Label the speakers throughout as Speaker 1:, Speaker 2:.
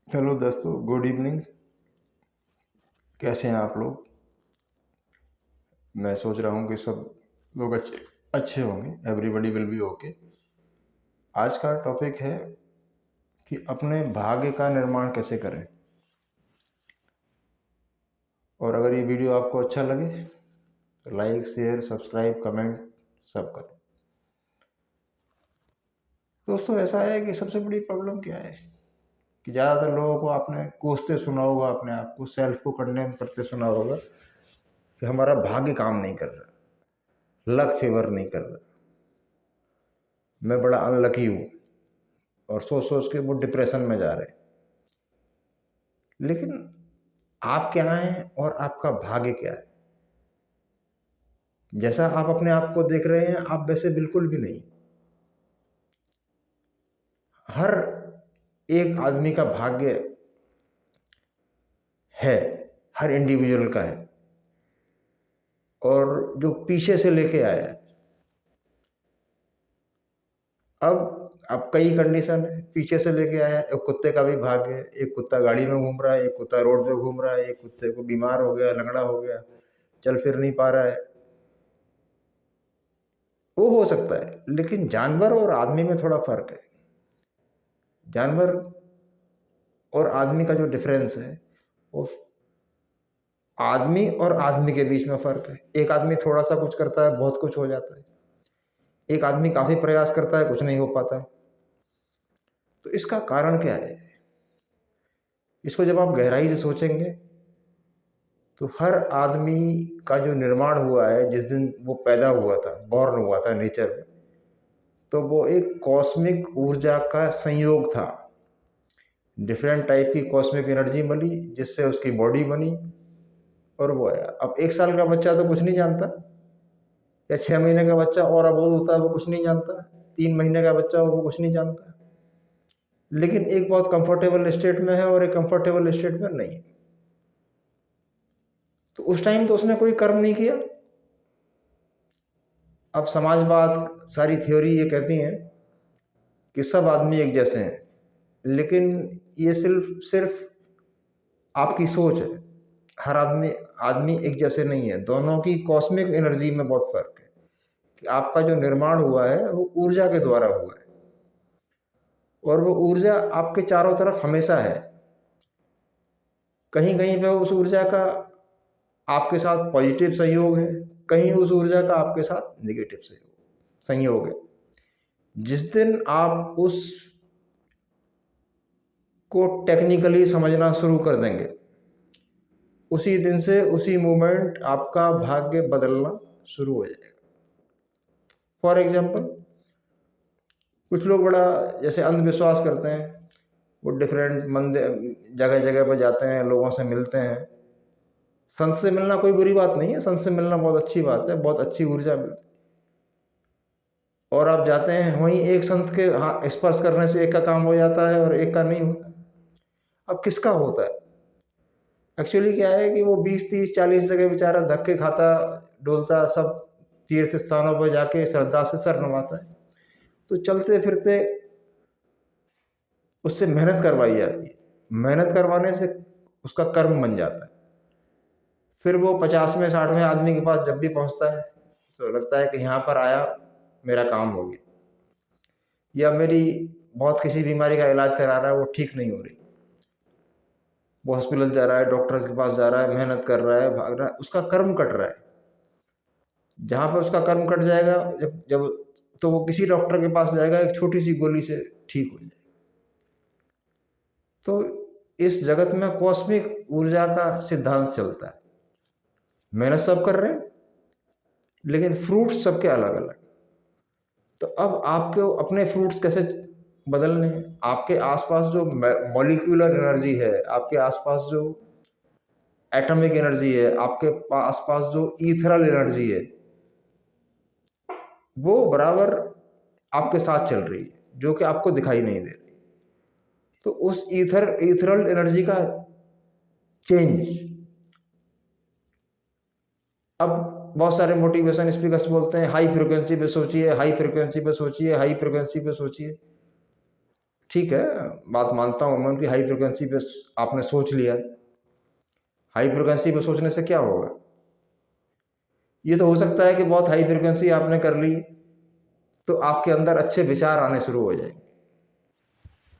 Speaker 1: Hello दोस्तों, good evening. कैसे हैं आप लोग? मैं सोच रहा हूँ कि सब लोग अच्छे अच्छे होंगे। Everybody will be okay. आज का टॉपिक है कि अपने भाग्य का निर्माण कैसे करें। और अगर ये वीडियो आपको अच्छा लगे तो लाइक, शेयर, सब्सक्राइब, कमेंट सब करें। दोस्तों, ऐसा है कि सबसे बड़ी प्रॉब्लम क्या है कि ज़्यादातर लोगों को आपने कोसते सुना होगा, अपने आप को सेल्फ को कंडेम करते सुना होगा कि हमारा भाग्य काम नहीं कर रहा, लक फेवर नहीं कर रहा, मैं बड़ा अनलकी हूँ, और सोच सोच के वो डिप्रेशन में जा रहे हैं। लेकिन आप क्या हैं और आपका भाग्य क्या है? जैसा आप अपने आप को देख रहे हैं, आप वैसे बिल्कुल भी नहीं। हर एक आदमी का भाग्य है, हर इंडिविजुअल का है, और जो पीछे से लेके आया है। अब कई कंडीशन है, पीछे से लेके आया है। एक कुत्ते का भी भाग्य है, एक कुत्ता गाड़ी में घूम रहा है, एक कुत्ता रोड पे घूम रहा है, एक कुत्ते को बीमार हो गया, लंगड़ा हो गया, चल फिर नहीं पा रहा है। वो हो सकता है, लेकिन जानवर और आदमी में थोड़ा फर्क है। जानवर और आदमी का जो डिफरेंस है, वो आदमी और आदमी के बीच में फर्क है। एक आदमी थोड़ा सा कुछ करता है, बहुत कुछ हो जाता है। एक आदमी काफी प्रयास करता है, कुछ नहीं हो पाता। तो इसका कारण क्या है? इसको जब आप गहराई से सोचेंगे तो हर आदमी का जो निर्माण हुआ है, जिस दिन वो पैदा हुआ था, बॉर्न हुआ था नेचर में, तो वो एक कॉस्मिक ऊर्जा का संयोग था। डिफरेंट टाइप की कॉस्मिक एनर्जी मिली, जिससे उसकी बॉडी बनी और वो आया। अब 1 साल का बच्चा तो कुछ नहीं जानता, या 6 महीने का बच्चा और अबोध होता है, वो कुछ नहीं जानता। 3 महीने का बच्चा हो, वो कुछ नहीं जानता। लेकिन एक बहुत कंफर्टेबल स्टेट में है और एक कंफर्टेबल स्टेट में नहीं है। तो उस टाइम तो उसने कोई कर्म नहीं किया। अब समाजवाद, सारी थ्योरी ये कहती हैं कि सब आदमी एक जैसे हैं, लेकिन ये सिर्फ सिर्फ आपकी सोच है। हर आदमी आदमी एक जैसे नहीं है। दोनों की कॉस्मिक एनर्जी में बहुत फर्क है कि आपका जो निर्माण हुआ है वो ऊर्जा के द्वारा हुआ है, और वो ऊर्जा आपके चारों तरफ हमेशा है। कहीं कहीं पे उस ऊर्जा का आपके साथ पॉजिटिव संयोग है, कहीं उस ऊर्जा का आपके साथ नेगेटिव संयोग है। जिस दिन आप उस को टेक्निकली समझना शुरू कर देंगे, उसी दिन से उसी मोमेंट आपका भाग्य बदलना शुरू हो जाएगा। फॉर एग्जाम्पल, कुछ लोग बड़ा जैसे अंधविश्वास करते हैं। वो डिफरेंट मंदिर, जगह जगह पर जाते हैं, लोगों से मिलते हैं। संत से मिलना कोई बुरी बात नहीं है, संत से मिलना बहुत अच्छी बात है, बहुत अच्छी ऊर्जा मिलती है। और आप जाते हैं वहीं, एक संत के स्पर्श करने से एक का काम हो जाता है और एक का नहीं होता। अब किसका होता है? एक्चुअली क्या है कि वो 20, 30, 40 जगह बेचारा धक्के खाता, डोलता, सब तीर्थ स्थानों पर जाके श्रद्धा से सर नवाता है। तो चलते फिरते उससे मेहनत करवाई जाती है। मेहनत करवाने से उसका कर्म बन जाता है। फिर वो 50वें 60वें आदमी के पास जब भी पहुंचता है तो लगता है कि यहाँ पर आया, मेरा काम हो गया, या मेरी बहुत किसी बीमारी का इलाज करा रहा है, वो ठीक नहीं हो रही। वो हॉस्पिटल जा रहा है, डॉक्टर के पास जा रहा है, मेहनत कर रहा है, भाग रहा है, उसका कर्म कट रहा है। जहाँ पर उसका कर्म कट जाएगा, जब जब तो वो किसी डॉक्टर के पास जाएगा, एक छोटी सी गोली से ठीक हो जाएगा। तो इस जगत में कॉस्मिक ऊर्जा का सिद्धांत चलता है। मेहनत सब कर रहे हैं, लेकिन फ्रूट्स सबके अलग अलग। तो अब आपको अपने फ्रूट्स कैसे बदलने हैं? आपके आसपास जो मॉलिक्यूलर एनर्जी है, आपके आसपास जो एटॉमिक एनर्जी है, आपके आसपास जो ईथरल एनर्जी है, वो बराबर आपके साथ चल रही है, जो कि आपको दिखाई नहीं दे रही। तो उस ईथरल एनर्जी का चेंज, अब बहुत सारे मोटिवेशन स्पीकर्स बोलते हैं हाई फ्रिक्वेंसी पे सोचिए, हाई फ्रिक्वेंसी पे सोचिए, हाई फ्रिक्वेंसी पे सोचिए। ठीक है, बात मानता हूँ मैं उनकी, हाई फ्रिक्वेंसी पे आपने सोच लिया। हाई फ्रिक्वेंसी पे सोचने से क्या होगा? ये तो हो सकता है कि बहुत हाई फ्रिक्वेंसी आपने कर ली तो आपके अंदर अच्छे विचार आने शुरू हो जाएंगे।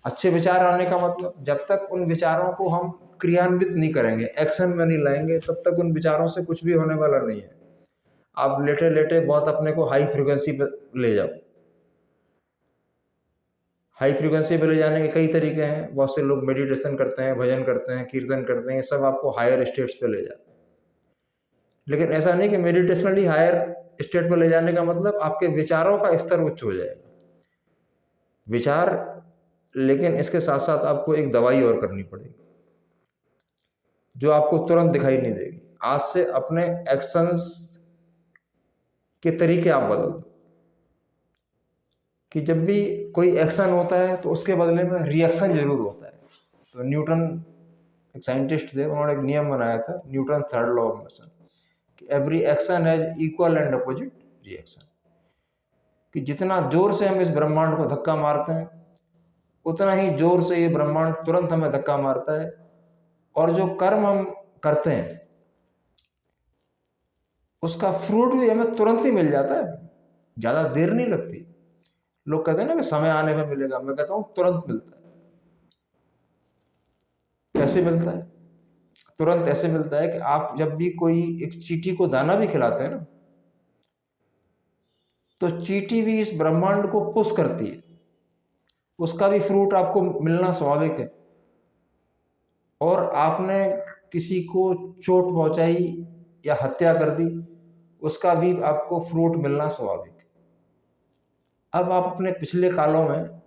Speaker 1: अच्छे विचार आने का मतलब, जब तक उन विचारों को हम क्रियान्वित नहीं करेंगे, एक्शन में नहीं लाएंगे, तब तक उन विचारों से कुछ भी होने वाला नहीं है। आप लेटे लेटे बहुत अपने को हाई फ्रिक्वेंसी पे ले जाओ। हाई फ्रिक्वेंसी पे ले जाने के कई तरीके हैं। बहुत से लोग मेडिटेशन करते हैं, भजन करते हैं, कीर्तन करते हैं, सब आपको हायर स्टेट्स पे ले जाते हैं। लेकिन ऐसा नहीं कि मेडिटेशनली हायर स्टेट पे ले जाने का मतलब आपके विचारों का स्तर उच्च हो जाएगा। विचार, लेकिन इसके साथ साथ आपको एक दवाई और करनी पड़ेगी जो आपको तुरंत दिखाई नहीं देगी। आज से अपने एक्शंस के तरीके आप बदल दो कि जब भी कोई एक्शन होता है तो उसके बदले में रिएक्शन जरूर होता है। तो न्यूटन एक साइंटिस्ट थे, उन्होंने एक नियम बनाया था, Newton third law of motion, कि every action has equal and opposite reaction. कि जितना जोर से हम इस ब्रह्मांड को धक्का मारते हैं उतना ही जोर से ये ब्रह्मांड तुरंत हमें धक्का मारता है। और जो कर्म हम करते हैं उसका फ्रूट भी हमें तुरंत ही मिल जाता है, ज्यादा देर नहीं लगती। लोग कहते हैं ना कि समय आने में मिलेगा, मैं कहता हूं तुरंत मिलता है। कैसे मिलता है? तुरंत ऐसे मिलता है कि आप जब भी कोई एक चींटी को दाना भी खिलाते हैं ना, तो चींटी भी इस ब्रह्मांड को पुश करती है, उसका भी फ्रूट आपको मिलना स्वाभाविक है। और आपने किसी को चोट पहुंचाई या हत्या कर दी, उसका भी आपको फ्रूट मिलना स्वाभाविक है। अब आप अपने पिछले कालों में,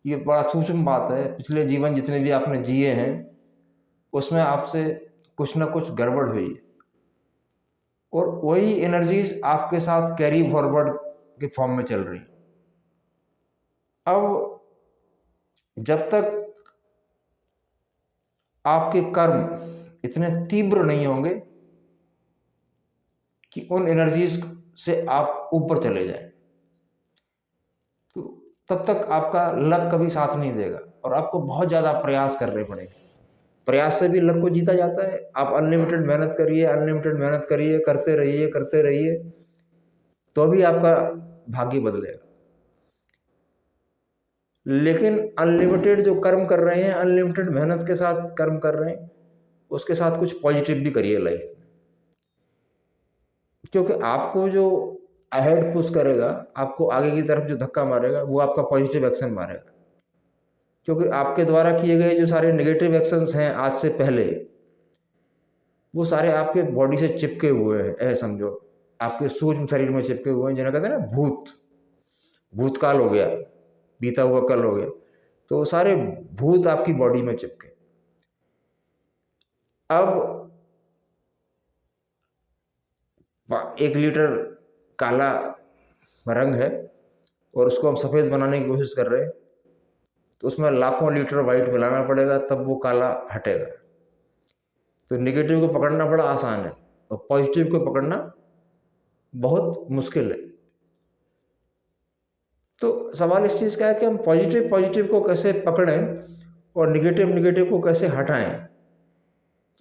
Speaker 1: ये बड़ा सूक्ष्म बात है, पिछले जीवन जितने भी आपने जिए हैं उसमें आपसे कुछ ना कुछ गड़बड़ हुई है, और वही एनर्जीज आपके साथ कैरी फॉरवर्ड के फॉर्म में चल रही। अब जब तक आपके कर्म इतने तीव्र नहीं होंगे कि उन एनर्जीज से आप ऊपर चले जाएं, तो तब तक आपका लक कभी साथ नहीं देगा और आपको बहुत ज़्यादा प्रयास करने पड़ेंगे। प्रयास से भी लक को जीता जाता है। आप अनलिमिटेड मेहनत करिए, अनलिमिटेड मेहनत करिए, करते रहिए, तो भी आपका भाग्य बदलेगा। लेकिन अनलिमिटेड जो कर्म कर रहे हैं, अनलिमिटेड मेहनत के साथ कर्म कर रहे हैं, उसके साथ कुछ पॉजिटिव भी करिए लाइफ में। क्योंकि आपको जो अहेड पुश करेगा, आपको आगे की तरफ जो धक्का मारेगा, वो आपका पॉजिटिव एक्शन मारेगा। क्योंकि आपके द्वारा किए गए जो सारे नेगेटिव एक्शंस हैं आज से पहले, वो सारे आपके बॉडी से चिपके हुए हैं, ऐसे समझो, आपके सूक्ष्म शरीर में चिपके हुए हैं, जिन्हें कहते हैं ना भूत। भूतकाल हो गया, बीता हुआ कल हो गया, तो वो सारे भूत आपकी बॉडी में चिपके। अब 1 लीटर काला रंग है और उसको हम सफ़ेद बनाने की कोशिश कर रहे हैं, तो उसमें लाखों लीटर वाइट मिलाना पड़ेगा, तब वो काला हटेगा। तो नेगेटिव को पकड़ना बड़ा आसान है और पॉजिटिव को पकड़ना बहुत मुश्किल है। तो सवाल इस चीज़ का है कि हम पॉजिटिव पॉजिटिव को कैसे पकड़ें और निगेटिव निगेटिव को कैसे हटाएं।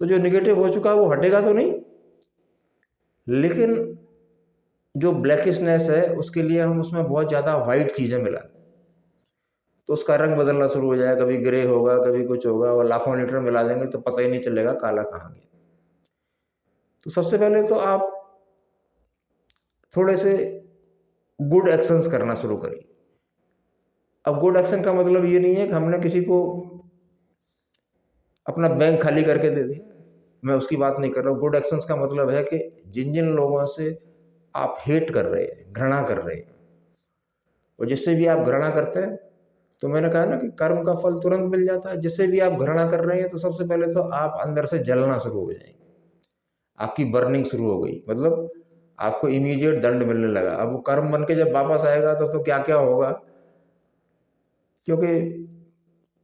Speaker 1: तो जो निगेटिव हो चुका है वो हटेगा तो नहीं, लेकिन जो ब्लैकिशनेस है उसके लिए हम उसमें बहुत ज़्यादा वाइट चीज़ें मिलाएं, तो उसका रंग बदलना शुरू हो जाएगा, कभी ग्रे होगा, कभी कुछ होगा, और लाखों लीटर मिला देंगे तो पता ही नहीं चलेगा काला कहाँ गया। तो सबसे पहले तो आप थोड़े से गुड एक्शंस करना शुरू करिए। अब गुड एक्शन का मतलब ये नहीं है कि हमने किसी को अपना बैंक खाली करके दे दिया, मैं उसकी बात नहीं कर रहा हूँ। गुड एक्शंस का मतलब है कि जिन जिन लोगों से आप हेट कर रहे हैं, घृणा कर रहे हैं, और जिससे भी आप घृणा करते हैं, तो मैंने कहा ना कि कर्म का फल तुरंत मिल जाता है। जिससे भी आप घृणा कर रहे हैं तो सबसे पहले तो आप अंदर से जलना शुरू हो जाएंगे, आपकी बर्निंग शुरू हो गई, मतलब आपको इमीडिएट दंड मिलने लगा। अब वो कर्म बन के जब वापस आएगा तो क्या क्या होगा, क्योंकि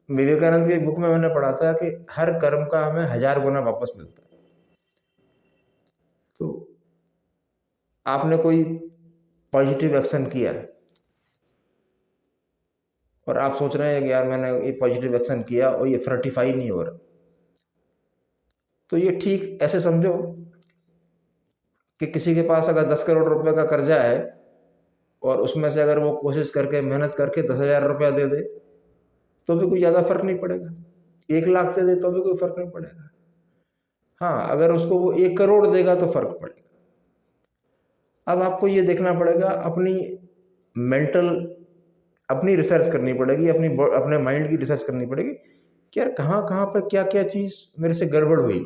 Speaker 1: विवेकानंद की बुक में मैंने पढ़ा था कि हर कर्म का हमें 1000 गुना वापस मिलता है। तो आपने कोई पॉजिटिव एक्शन किया, और आप सोच रहे हैं कि यार मैंने ये पॉजिटिव एक्शन किया और ये फ्रटिफाई नहीं हो रहा, तो ये ठीक ऐसे समझो कि किसी के पास अगर 10 करोड़ रुपए का कर्जा है और उसमें से अगर वो कोशिश करके मेहनत करके 10,000 रुपया दे दे तो भी कोई ज़्यादा फर्क नहीं पड़ेगा, 1 लाख दे दे तो भी कोई फर्क नहीं पड़ेगा। हाँ, अगर उसको वो 1 करोड़ देगा तो फर्क पड़ेगा। अब आपको ये देखना पड़ेगा, अपनी मेंटल अपनी रिसर्च करनी पड़ेगी, अपने माइंड की रिसर्च करनी पड़ेगी कि यार कहाँ कहाँ पर क्या क्या चीज़ मेरे से गड़बड़ हुई।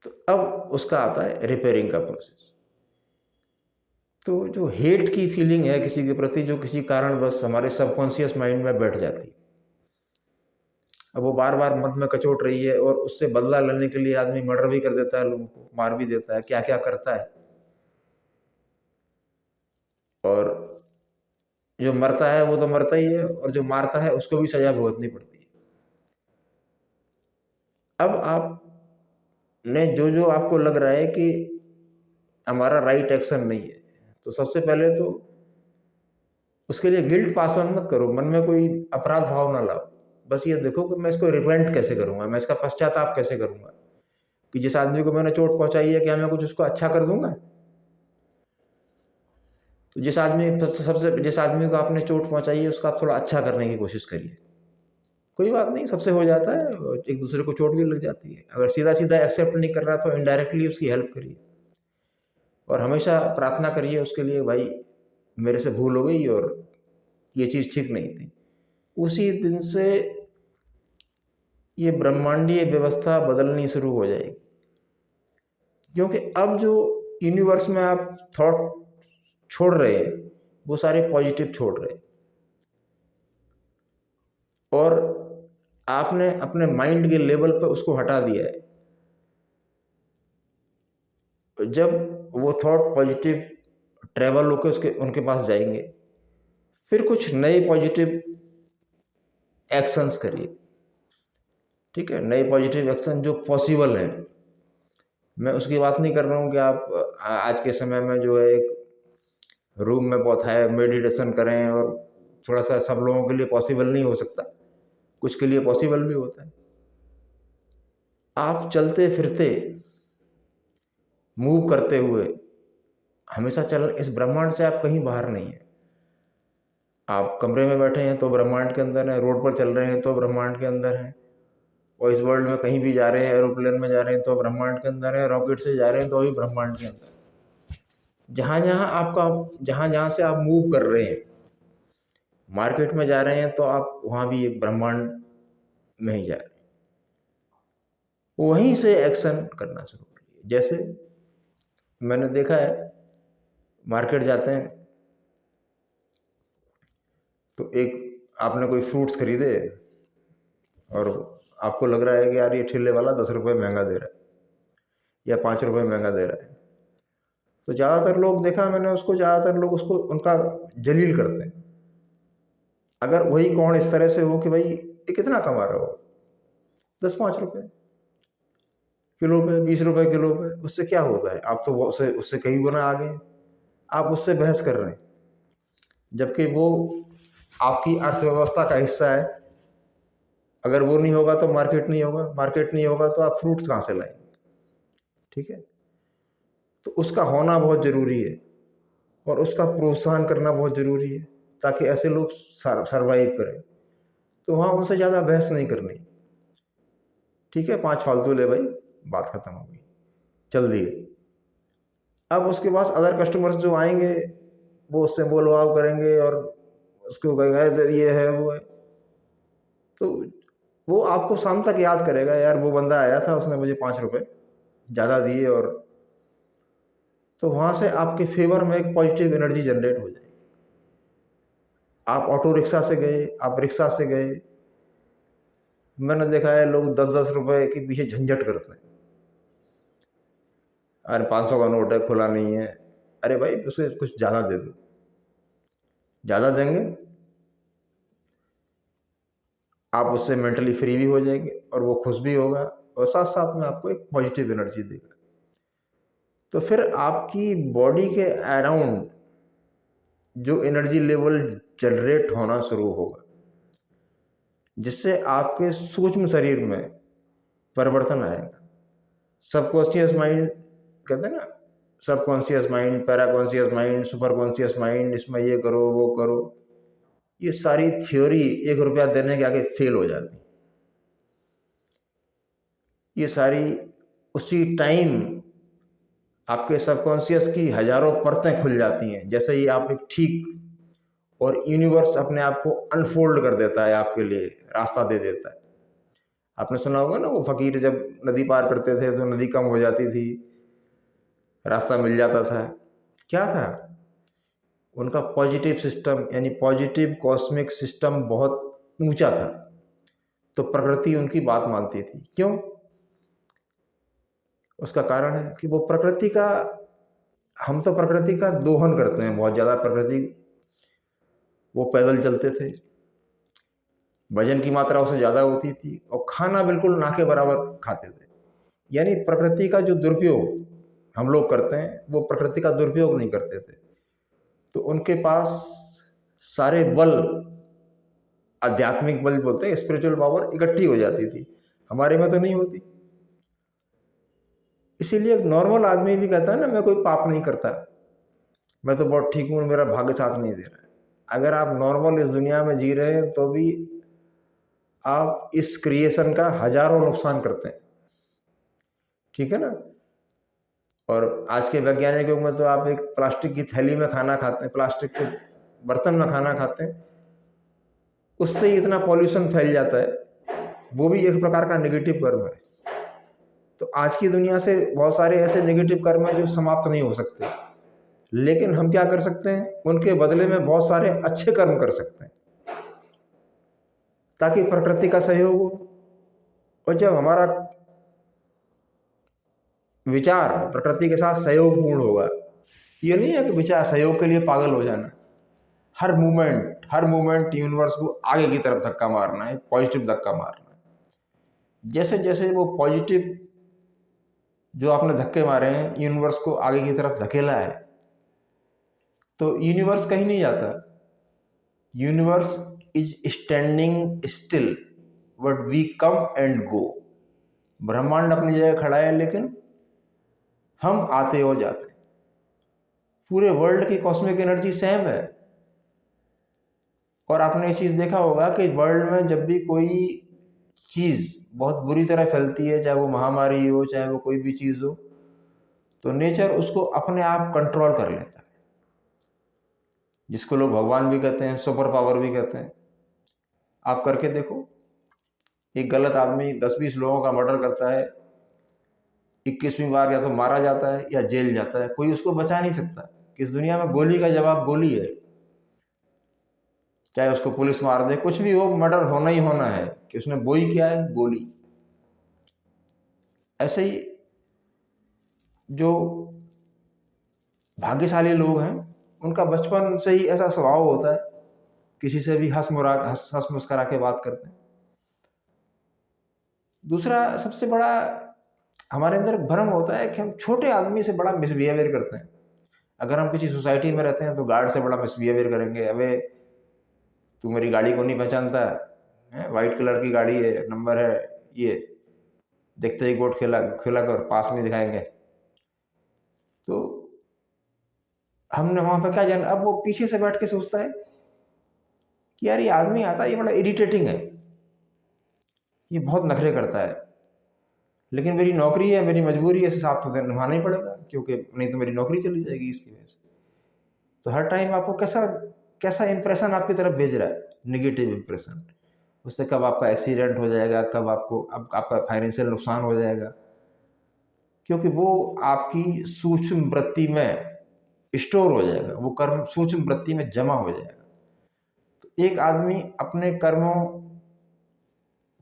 Speaker 1: तो अब उसका आता है रिपेयरिंग का प्रोसेस। तो जो हेट की फीलिंग है किसी के प्रति, जो किसी कारण बस हमारे सबकॉन्शियस माइंड में बैठ जाती है, अब वो बार बार मन में कचोट रही है और उससे बदला लेने के लिए आदमी मर्डर भी कर देता है, लोगों को मार भी देता है, क्या क्या करता है। और जो मरता है वो तो मरता ही है, और जो मारता है उसको भी सजा भुगतनी पड़ती है। अब आपने जो जो आपको लग रहा है कि हमारा राइट एक्शन नहीं है, तो सबसे पहले तो उसके लिए गिल्ट पास ऑन मत करो, मन में कोई अपराध भाव ना लाओ। बस ये देखो कि मैं इसको रिपेंट कैसे करूंगा, मैं इसका पश्चाताप कैसे करूंगा, कि जिस आदमी को मैंने चोट पहुंचाई है क्या मैं कुछ उसको अच्छा कर दूंगा। तो जिस आदमी को आपने चोट पहुंचाई है उसका आप थोड़ा अच्छा करने की कोशिश करिए। कोई बात नहीं, सबसे हो जाता है, एक दूसरे को चोट भी लग जाती है। अगर सीधा सीधा एक्सेप्ट नहीं कर रहा तो इनडायरेक्टली उसकी हेल्प करिए, और हमेशा प्रार्थना करिए उसके लिए, भाई मेरे से भूल हो गई और ये चीज़ ठीक नहीं थी। उसी दिन से ये ब्रह्मांडीय व्यवस्था बदलनी शुरू हो जाएगी, क्योंकि अब जो यूनिवर्स में आप थॉट छोड़ रहे हैं वो सारे पॉजिटिव छोड़ रहे हैं, और आपने अपने माइंड के लेवल पर उसको हटा दिया है। तो जब वो थॉट पॉजिटिव ट्रेवल होकर उसके उनके पास जाएंगे, फिर कुछ नए पॉजिटिव एक्शंस करिए। ठीक है, नए पॉजिटिव एक्शन जो पॉसिबल हैं। मैं उसकी बात नहीं कर रहा हूँ कि आप आज के समय में जो है एक रूम में बहुत है मेडिटेशन करें, और थोड़ा सा सब लोगों के लिए पॉसिबल नहीं हो सकता, कुछ के लिए पॉसिबल भी होता है। आप चलते फिरते मूव करते हुए हमेशा चल, इस ब्रह्मांड से आप कहीं बाहर नहीं है। आप कमरे में बैठे हैं तो ब्रह्मांड के अंदर हैं, रोड पर चल रहे हैं तो ब्रह्मांड के अंदर हैं, और इस वर्ल्ड में कहीं भी जा रहे हैं, एरोप्लेन में जा रहे हैं तो ब्रह्मांड के अंदर है, रॉकेट से जा रहे हैं तो भी ब्रह्मांड के अंदर। जहाँ जहाँ से आप मूव कर रहे हैं, मार्केट में जा रहे हैं तो आप वहाँ भी एक ब्रह्मांड में ही जा रहे हैं। वहीं से एक्शन करना शुरू करिए। जैसे मैंने देखा है, मार्केट जाते हैं तो एक आपने कोई फ्रूट्स खरीदे और आपको लग रहा है कि यार ये ठेले वाला 10 रुपये महंगा दे रहा है या 5 रुपये महंगा दे रहा है, तो ज़्यादातर लोग देखा मैंने उसको, ज़्यादातर लोग उसको उनका जलील करते हैं। अगर वही कौन इस तरह से हो कि भाई ये कितना कमा रहा हो, 10-5 रुपये किलो पे, 20 रुपये किलो पे, उससे क्या होता है, आप तो उससे उससे कई गुना आगे हैं, आप उससे बहस कर रहे हैं, जबकि वो आपकी अर्थव्यवस्था का हिस्सा है। अगर वो नहीं होगा तो मार्केट नहीं होगा, मार्केट नहीं होगा तो आप फ्रूट्स कहाँ से लाएंगे। ठीक है, तो उसका होना बहुत ज़रूरी है, और उसका प्रोत्साहन करना बहुत ज़रूरी है, ताकि ऐसे लोग सरवाइव करें। तो वहाँ उनसे ज़्यादा बहस नहीं करनी। ठीक है, 5 फालतू ले भाई, बात खत्म हो गई, चल दिए। अब उसके पास अदर कस्टमर्स जो आएंगे वो उससे बोल भाव करेंगे और उसको कहेंगे ये है वो है, तो वो आपको शाम तक याद करेगा, यार वो बंदा आया था उसने मुझे 5 रुपये ज़्यादा दिए। और तो वहाँ से आपके फेवर में एक पॉजिटिव एनर्जी जनरेट हो जाएगी। आप ऑटो रिक्शा से गए, आप रिक्शा से गए, मैंने देखा है लोग 10-10 रुपए के पीछे झंझट करते हैं। अरे 500 का नोट है, खुला नहीं है, अरे भाई उसे कुछ ज़्यादा दे दो, ज़्यादा देंगे आप उससे मेंटली फ्री भी हो जाएंगे और वो खुश भी होगा, और साथ साथ में आपको एक पॉजिटिव एनर्जी देगा। तो फिर आपकी बॉडी के अराउंड जो एनर्जी लेवल जनरेट होना शुरू होगा, जिससे आपके सूक्ष्म शरीर में परिवर्तन आएगा। सबकॉन्शियस माइंड कहते हैं ना, subconscious mind, paraconscious mind, superconscious mind, इसमें ये करो वो करो, ये सारी थ्योरी 1 रुपया देने के आगे फेल हो जाती। ये सारी उसी टाइम आपके सबकॉन्शियस की हजारों परतें खुल जाती हैं, जैसे ही आप एक ठीक, और यूनिवर्स अपने आप को अनफोल्ड कर देता है, आपके लिए रास्ता दे देता है। आपने सुना होगा ना, वो फकीर जब नदी पार करते थे तो नदी कम हो जाती थी, रास्ता मिल जाता था। क्या था उनका? पॉजिटिव सिस्टम, यानी पॉजिटिव कॉस्मिक सिस्टम बहुत ऊंचा था, तो प्रकृति उनकी बात मानती थी। क्यों? उसका कारण है कि वो प्रकृति का, हम तो प्रकृति का दोहन करते हैं बहुत ज़्यादा। प्रकृति, वो पैदल चलते थे, वजन की मात्रा उससे ज़्यादा होती थी, और खाना बिल्कुल ना के बराबर खाते थे। यानी प्रकृति का जो दुरुपयोग हम लोग करते हैं, वो प्रकृति का दुरुपयोग नहीं करते थे। तो उनके पास सारे बल, आध्यात्मिक बल बोलते हैं, स्पिरिचुअल पावर इकट्ठी हो जाती थी। हमारे में तो नहीं होती। इसीलिए एक नॉर्मल आदमी भी कहता है ना, मैं कोई पाप नहीं करता, मैं तो बहुत ठीक हूँ, मेरा भाग्य साथ नहीं दे रहा है। अगर आप नॉर्मल इस दुनिया में जी रहे हैं तो भी आप इस क्रिएशन का हजारों नुकसान करते हैं, ठीक है ना। और आज के वैज्ञानिक युग में तो आप एक प्लास्टिक की थैली में खाना खाते हैं, प्लास्टिक के बर्तन में खाना खाते हैं, उससे ही इतना पॉल्यूशन फैल जाता है। वो भी एक प्रकार का नेगेटिव कर्म है। तो आज की दुनिया से बहुत सारे ऐसे नेगेटिव कर्म हैं जो समाप्त नहीं हो सकते, लेकिन हम क्या कर सकते हैं, उनके बदले में बहुत सारे अच्छे कर्म कर सकते हैं, ताकि प्रकृति का सहयोग हो। और जब हमारा विचार प्रकृति के साथ सहयोगपूर्ण होगा, ये नहीं है कि विचार सहयोग के लिए पागल हो जाना, हर मूवमेंट यूनिवर्स को आगे की तरफ धक्का मारना है, पॉजिटिव धक्का मारना है। जैसे जैसे वो पॉजिटिव जो आपने धक्के मारे हैं, यूनिवर्स को आगे की तरफ धकेला है, तो यूनिवर्स कहीं नहीं जाता। Universe is standing still, but we come and go. ब्रह्मांड अपनी जगह खड़ा है, लेकिन हम आते और जाते हैं। पूरे वर्ल्ड की कॉस्मिक एनर्जी सेम है। और आपने ये चीज देखा होगा कि वर्ल्ड में जब भी कोई चीज बहुत बुरी तरह फैलती है, चाहे वो महामारी हो, चाहे वो कोई भी चीज हो, तो नेचर उसको अपने आप कंट्रोल कर लेता है, जिसको लोग भगवान भी कहते हैं, सुपर पावर भी कहते हैं। आप करके देखो, एक गलत आदमी 10-20 लोगों का मर्डर करता है, 21वीं बार या तो मारा जाता है या जेल जाता है, कोई उसको बचा नहीं सकता। इस दुनिया में गोली का जवाब गोली है, चाहे उसको पुलिस मार दे, कुछ भी हो, मर्डर होना ही होना है, कि उसने बोई क्या है, गोली। ऐसे ही जो भाग्यशाली लोग हैं, उनका बचपन से ही ऐसा स्वभाव होता है, किसी से भी हंस मुस्करा के बात करते हैं। दूसरा सबसे बड़ा हमारे अंदर भ्रम होता है कि हम छोटे आदमी से बड़ा मिसबिहेवियर करते हैं। अगर हम किसी सोसाइटी में रहते हैं तो गार्ड से बड़ा मिसबिहेवियर करेंगे, अबे तू मेरी गाड़ी को नहीं पहचानता है, वाइट कलर की गाड़ी है, नंबर है ये, देखते ही गोट खेला खेला कर पास में दिखाएंगे। तो हमने वहां पर क्या जाना, अब वो पीछे से बैठ के सोचता है कि यार ये आदमी आता है, ये बड़ा इरिटेटिंग है, ये बहुत नखरे करता है, लेकिन मेरी नौकरी है, मेरी मजबूरी है, इसे साथ तो निभाना ही पड़ेगा, क्योंकि नहीं तो मेरी नौकरी चली जाएगी इसकी वजह से। तो हर टाइम आपको कैसा कैसा इंप्रेशन आपकी तरफ भेज रहा है, नेगेटिव इंप्रेशन। उससे कब आपका एक्सीडेंट हो जाएगा, कब आपका फाइनेंशियल नुकसान हो जाएगा, क्योंकि वो आपकी सूक्ष्म वृत्ति में स्टोर हो जाएगा, वो कर्म सूक्ष्म वृत्ति में जमा हो जाएगा। तो एक आदमी अपने कर्मों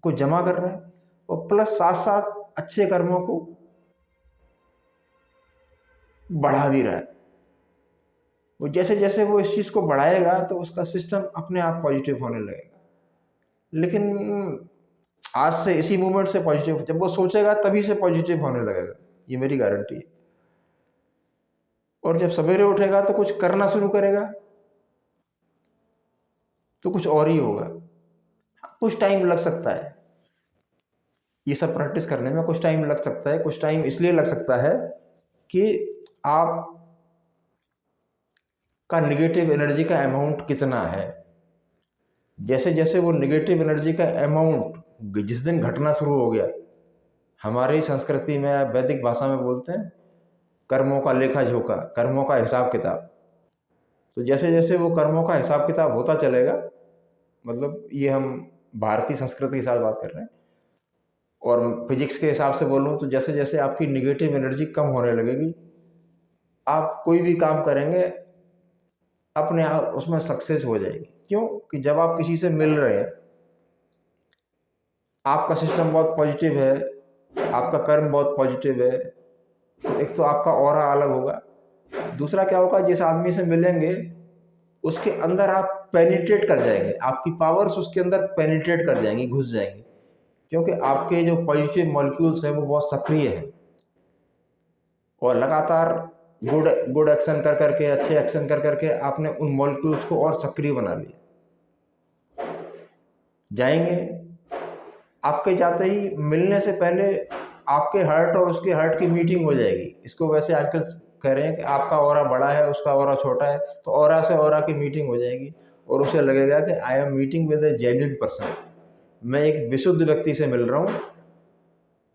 Speaker 1: को जमा कर रहा है, और प्लस साथ साथ अच्छे कर्मों को बढ़ा भी रहा है। वो जैसे जैसे वो इस चीज को बढ़ाएगा, तो उसका सिस्टम अपने आप पॉजिटिव होने लगेगा। लेकिन आज से, इसी मूवमेंट से पॉजिटिव, जब वो सोचेगा तभी से पॉजिटिव होने लगेगा, ये मेरी गारंटी है। और जब सवेरे उठेगा तो कुछ करना शुरू करेगा, तो कुछ और ही होगा। कुछ टाइम लग सकता है, ये सब प्रैक्टिस करने में कुछ टाइम लग सकता है। कुछ टाइम इसलिए लग सकता है कि आप का निगेटिव एनर्जी का अमाउंट कितना है। जैसे जैसे वो निगेटिव एनर्जी का अमाउंट जिस दिन घटना शुरू हो गया, हमारी संस्कृति में वैदिक भाषा में बोलते हैं कर्मों का लेखा जोखा, कर्मों का हिसाब किताब। तो जैसे जैसे वो कर्मों का हिसाब किताब होता चलेगा, मतलब ये हम भारतीय संस्कृति के साथ बात कर रहे हैं, और फिजिक्स के हिसाब से बोलूँ तो जैसे जैसे आपकी निगेटिव एनर्जी कम होने लगेगी, आप कोई भी काम करेंगे अपने आप उसमें सक्सेस हो जाएगी। क्यों कि जब आप किसी से मिल रहे हैं, आपका सिस्टम बहुत पॉजिटिव है, आपका कर्म बहुत पॉजिटिव है, तो एक तो आपका ऑरा अलग होगा। दूसरा क्या होगा, जिस आदमी से मिलेंगे उसके अंदर आप पेनिट्रेट कर जाएंगे, आपकी पावर्स उसके अंदर पेनिट्रेट कर जाएंगी, घुस जाएंगी, क्योंकि आपके जो पॉजिटिव मॉलिक्यूल्स हैं वो बहुत सक्रिय हैं, और लगातार गुड गुड एक्शन कर करके, अच्छे एक्शन कर करके आपने उन मॉलिक्यूल्स को और सक्रिय बना लिया। जाएंगे, आपके जाते ही मिलने से पहले आपके हार्ट और उसके हार्ट की मीटिंग हो जाएगी। इसको वैसे आजकल कह रहे हैं कि आपका ऑरा बड़ा है, उसका ऑरा छोटा है, तो ऑरा से ऑरा की मीटिंग हो जाएगी, और उसे लगेगा कि I am meeting with A genuine person, मैं एक विशुद्ध व्यक्ति से मिल रहा हूँ,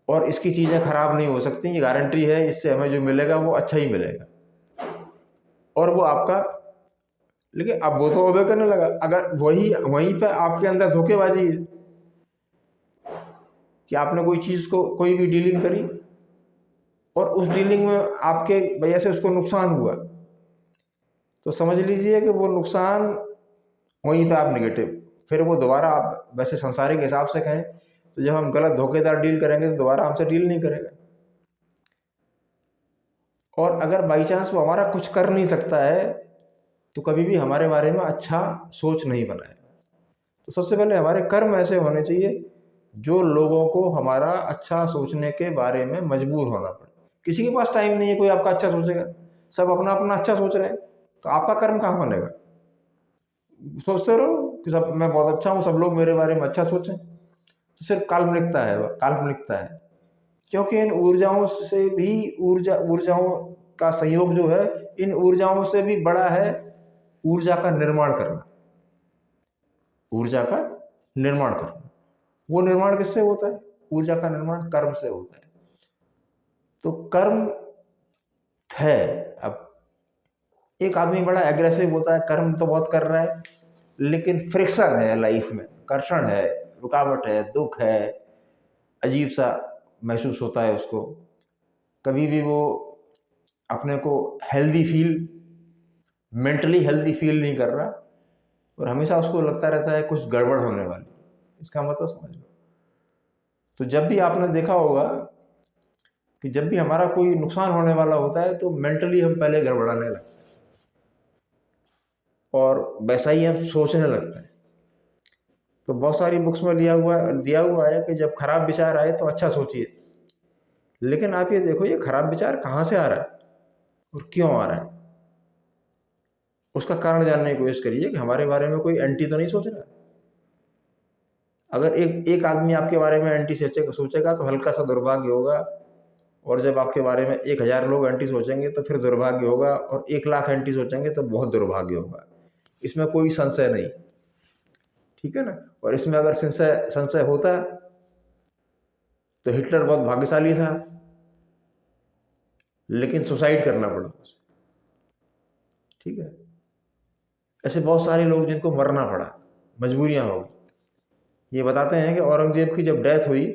Speaker 1: और इसकी चीज़ें खराब नहीं हो सकती, ये गारंटी है, इससे हमें जो मिलेगा वो अच्छा ही मिलेगा। और वो आपका, लेकिन अब वो तो ओबे करने लगा। अगर वहीं पे आपके अंदर धोखेबाजी है कि आपने कोई चीज़ को, कोई भी डीलिंग करी, और उस डीलिंग में आपके वजह से उसको नुकसान हुआ, तो समझ लीजिए कि वो नुकसान वहीं पे आप निगेटिव। फिर वो दोबारा, आप वैसे संसारिक हिसाब से कहें तो जब हम गलत धोखेदार डील करेंगे तो दोबारा हमसे डील नहीं करेगा। और अगर बाई चांस वो हमारा कुछ कर नहीं सकता है तो कभी भी हमारे बारे में अच्छा सोच नहीं बनाएगा। तो सबसे पहले हमारे कर्म ऐसे होने चाहिए जो लोगों को हमारा अच्छा सोचने के बारे में मजबूर होना पड़े। किसी के पास टाइम नहीं है कोई आपका अच्छा सोचेगा, सब अपना अपना अच्छा सोच रहे हैं, तो आपका कर्म कहाँ बनेगा। सोचते रहो कि सब, मैं बहुत अच्छा हूँ, सब लोग मेरे बारे में अच्छा सोचें, तो सिर्फ काल्पनिकता है, काल्पनिकता है। क्योंकि इन ऊर्जाओं से भी, ऊर्जाओं का संयोग जो है, इन ऊर्जाओं से भी बड़ा है ऊर्जा का निर्माण करना। ऊर्जा का निर्माण करना, वो निर्माण किससे होता है? ऊर्जा का निर्माण कर्म से होता है। तो कर्म है। अब एक आदमी बड़ा एग्रेसिव होता है, कर्म तो बहुत कर रहा है, लेकिन फ्रिक्शन है लाइफ में, कर्षण है, रुकावट है, दुख है, अजीब सा महसूस होता है उसको। कभी भी वो अपने को healthy feel, mentally healthy feel नहीं कर रहा, और हमेशा उसको लगता रहता है कुछ गड़बड़ होने वाली। इसका मतलब समझ लो। तो जब भी आपने देखा होगा कि जब भी हमारा कोई नुकसान होने वाला होता है तो मेंटली हम पहले गड़बड़ाने लगते हैं, और वैसा ही हम सोचने लगते हैं। तो बहुत सारी बुक्स में दिया हुआ है कि जब खराब विचार आए तो अच्छा सोचिए। लेकिन आप ये देखो, ये खराब विचार कहाँ से आ रहा है और क्यों आ रहा है, उसका कारण जानने की कोशिश करिए कि हमारे बारे में कोई एंटी तो नहीं सोच रहा। अगर एक एक आदमी आपके बारे में एंटी सोचेगा तो हल्का सा दुर्भाग्य होगा, और जब आपके बारे में 1000 लोग एंटी सोचेंगे तो फिर दुर्भाग्य होगा, और 1 लाख एंटी सोचेंगे तो बहुत दुर्भाग्य होगा। इसमें कोई संशय नहीं, ठीक है ना। और इसमें अगर संशय संशय होता तो हिटलर बहुत भाग्यशाली था, लेकिन सुसाइड करना पड़ा उसे, ठीक है। ऐसे बहुत सारे लोग जिनको मरना पड़ा, मजबूरियां हो गई। ये बताते हैं कि औरंगजेब की जब डेथ हुई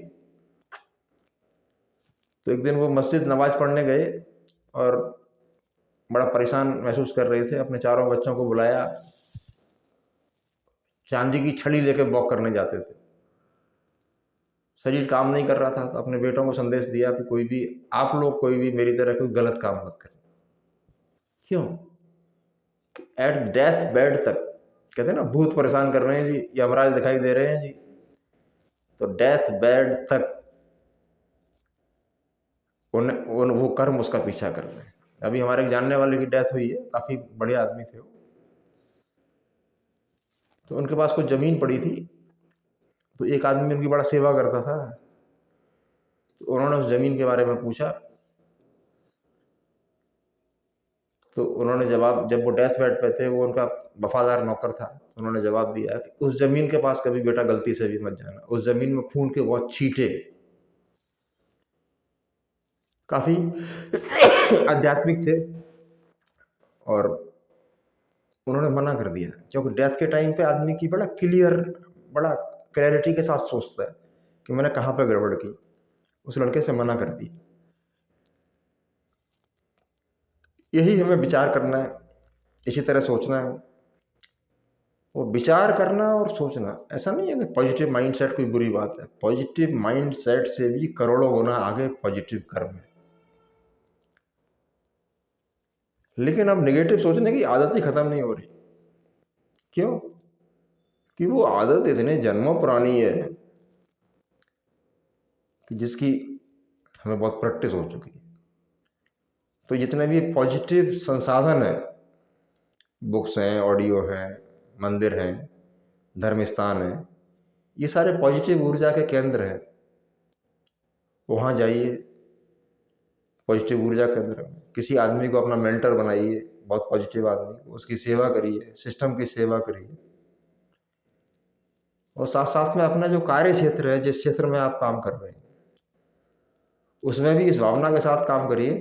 Speaker 1: तो एक दिन वो मस्जिद नमाज पढ़ने गए, और बड़ा परेशान महसूस कर रहे थे, अपने चारों बच्चों को बुलाया, चांदी की छड़ी लेकर वॉक करने जाते थे। शरीर काम नहीं कर रहा था, तो अपने बेटों को संदेश दिया कि कोई भी, आप लोग कोई भी मेरी तरह कोई गलत काम मत करें। क्यों? एट डेथ बेड तक, कहते हैं ना, भूत परेशान कर रहे हैं जी, यमराज दिखाई दे रहे हैं जी, तो डेथ बेड तक वो कर्म उसका पीछा कर रहे हैं। अभी हमारे एक जानने वाले की डेथ हुई है, काफी बढ़िया आदमी थे वो, तो उनके पास कुछ ज़मीन पड़ी थी, तो एक आदमी उनकी बड़ा सेवा करता था, तो उन्होंने उस ज़मीन के बारे में पूछा। तो उन्होंने जवाब, जब वो डेथ बेड पे थे, वो उनका वफादार नौकर था, तो उन्होंने जवाब दिया कि उस ज़मीन के पास कभी बेटा गलती से भी मत जाना, उस ज़मीन में खून के बहुत छींटे। काफ़ी आध्यात्मिक थे और उन्होंने मना कर दिया, क्योंकि डेथ के टाइम पे आदमी की बड़ा क्लियर, बड़ा क्लैरिटी के साथ सोचता है कि मैंने कहाँ पे गड़बड़ की। उस लड़के से मना कर दी। यही हमें विचार करना है, इसी तरह सोचना है। वो विचार करना और सोचना, ऐसा नहीं है कि पॉजिटिव माइंडसेट कोई बुरी बात है। पॉजिटिव माइंडसेट से भी करोड़ों गुना आगे पॉजिटिव कर्म है। लेकिन अब नेगेटिव सोचने की आदत ही खत्म नहीं हो रही। क्यों? कि वो आदत इतने जन्मों पुरानी है कि जिसकी हमें बहुत प्रैक्टिस हो चुकी है। तो जितने भी पॉजिटिव संसाधन है, बुक्स हैं, ऑडियो हैं, मंदिर हैं, धर्म स्थान हैं, ये सारे पॉजिटिव ऊर्जा के केंद्र हैं। वहाँ जाइए, पॉजिटिव ऊर्जा केंद्र में किसी आदमी को अपना मेंटर बनाइए, बहुत पॉजिटिव आदमी, उसकी सेवा करिए, सिस्टम की सेवा करिए। और साथ साथ में अपना जो कार्य क्षेत्र है, जिस क्षेत्र में आप काम कर रहे हैं, उसमें भी इस भावना के साथ काम करिए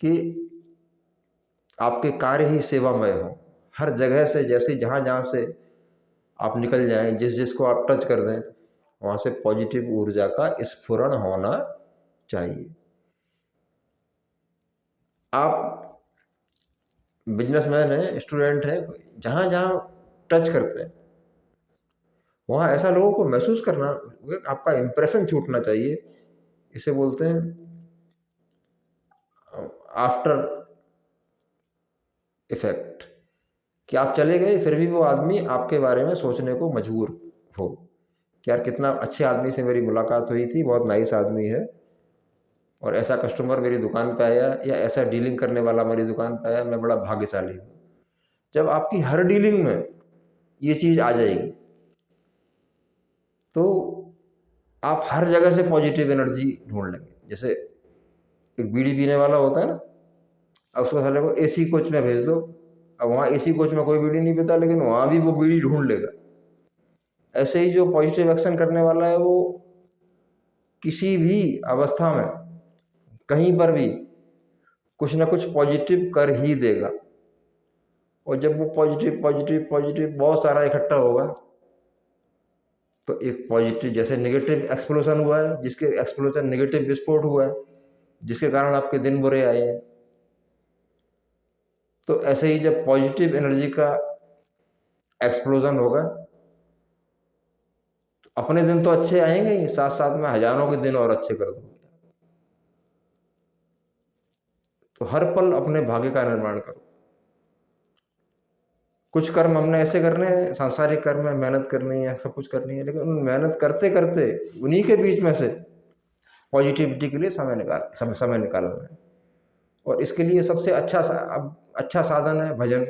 Speaker 1: कि आपके कार्य ही सेवामय हो। हर जगह से, जैसे जहाँ जहाँ से आप निकल जाएं, जिस जिसको आप टच कर दें, वहाँ से पॉजिटिव ऊर्जा का स्फुरण होना चाहिए। आप बिजनेसमैन हैं, स्टूडेंट हैं, जहाँ जहाँ टच करते हैं, वहाँ ऐसा लोगों को महसूस करना, आपका इंप्रेशन छूटना चाहिए। इसे बोलते हैं आफ्टर इफेक्ट, कि आप चले गए फिर भी वो आदमी आपके बारे में सोचने को मजबूर हो कि यार कितना अच्छे आदमी से मेरी मुलाकात हुई थी, बहुत नाइस आदमी है, और ऐसा कस्टमर मेरी दुकान पे आया, या ऐसा डीलिंग करने वाला मेरी दुकान पे आया, मैं बड़ा भाग्यशाली हूँ। जब आपकी हर डीलिंग में ये चीज़ आ जाएगी, तो आप हर जगह से पॉजिटिव एनर्जी ढूंढ लेंगे। जैसे एक बीड़ी पीने वाला होता है ना, अब उसको साले को एसी कोच में भेज दो, अब वहाँ एसी कोच में कोई बीड़ी नहीं पीता, लेकिन वहाँ भी वो बीड़ी ढूंढ लेगा। ऐसे ही जो पॉजिटिव एक्शन करने वाला है, वो किसी भी अवस्था में, कहीं पर भी कुछ ना कुछ पॉजिटिव कर ही देगा। और जब वो पॉजिटिव पॉजिटिव पॉजिटिव बहुत सारा इकट्ठा होगा, तो एक पॉजिटिव, जैसे नेगेटिव एक्सप्लोजन हुआ है, जिसके एक्सप्लोजन नेगेटिव विस्फोट हुआ है, जिसके कारण आपके दिन बुरे आए हैं, तो ऐसे ही जब पॉजिटिव एनर्जी का एक्सप्लोजन होगा, तो अपने दिन तो अच्छे आएंगे ही, साथ साथ में हजारों के दिन और अच्छे कर दूंगा। तो हर पल अपने भाग्य का निर्माण करो। कुछ कर्म हमने ऐसे करने हैं, सांसारिक कर्म में मेहनत करनी है, सब कुछ करनी है, लेकिन उन मेहनत करते करते उन्हीं के बीच में से पॉजिटिविटी के लिए समय निकालना है। और इसके लिए सबसे अच्छा साधन है भजन।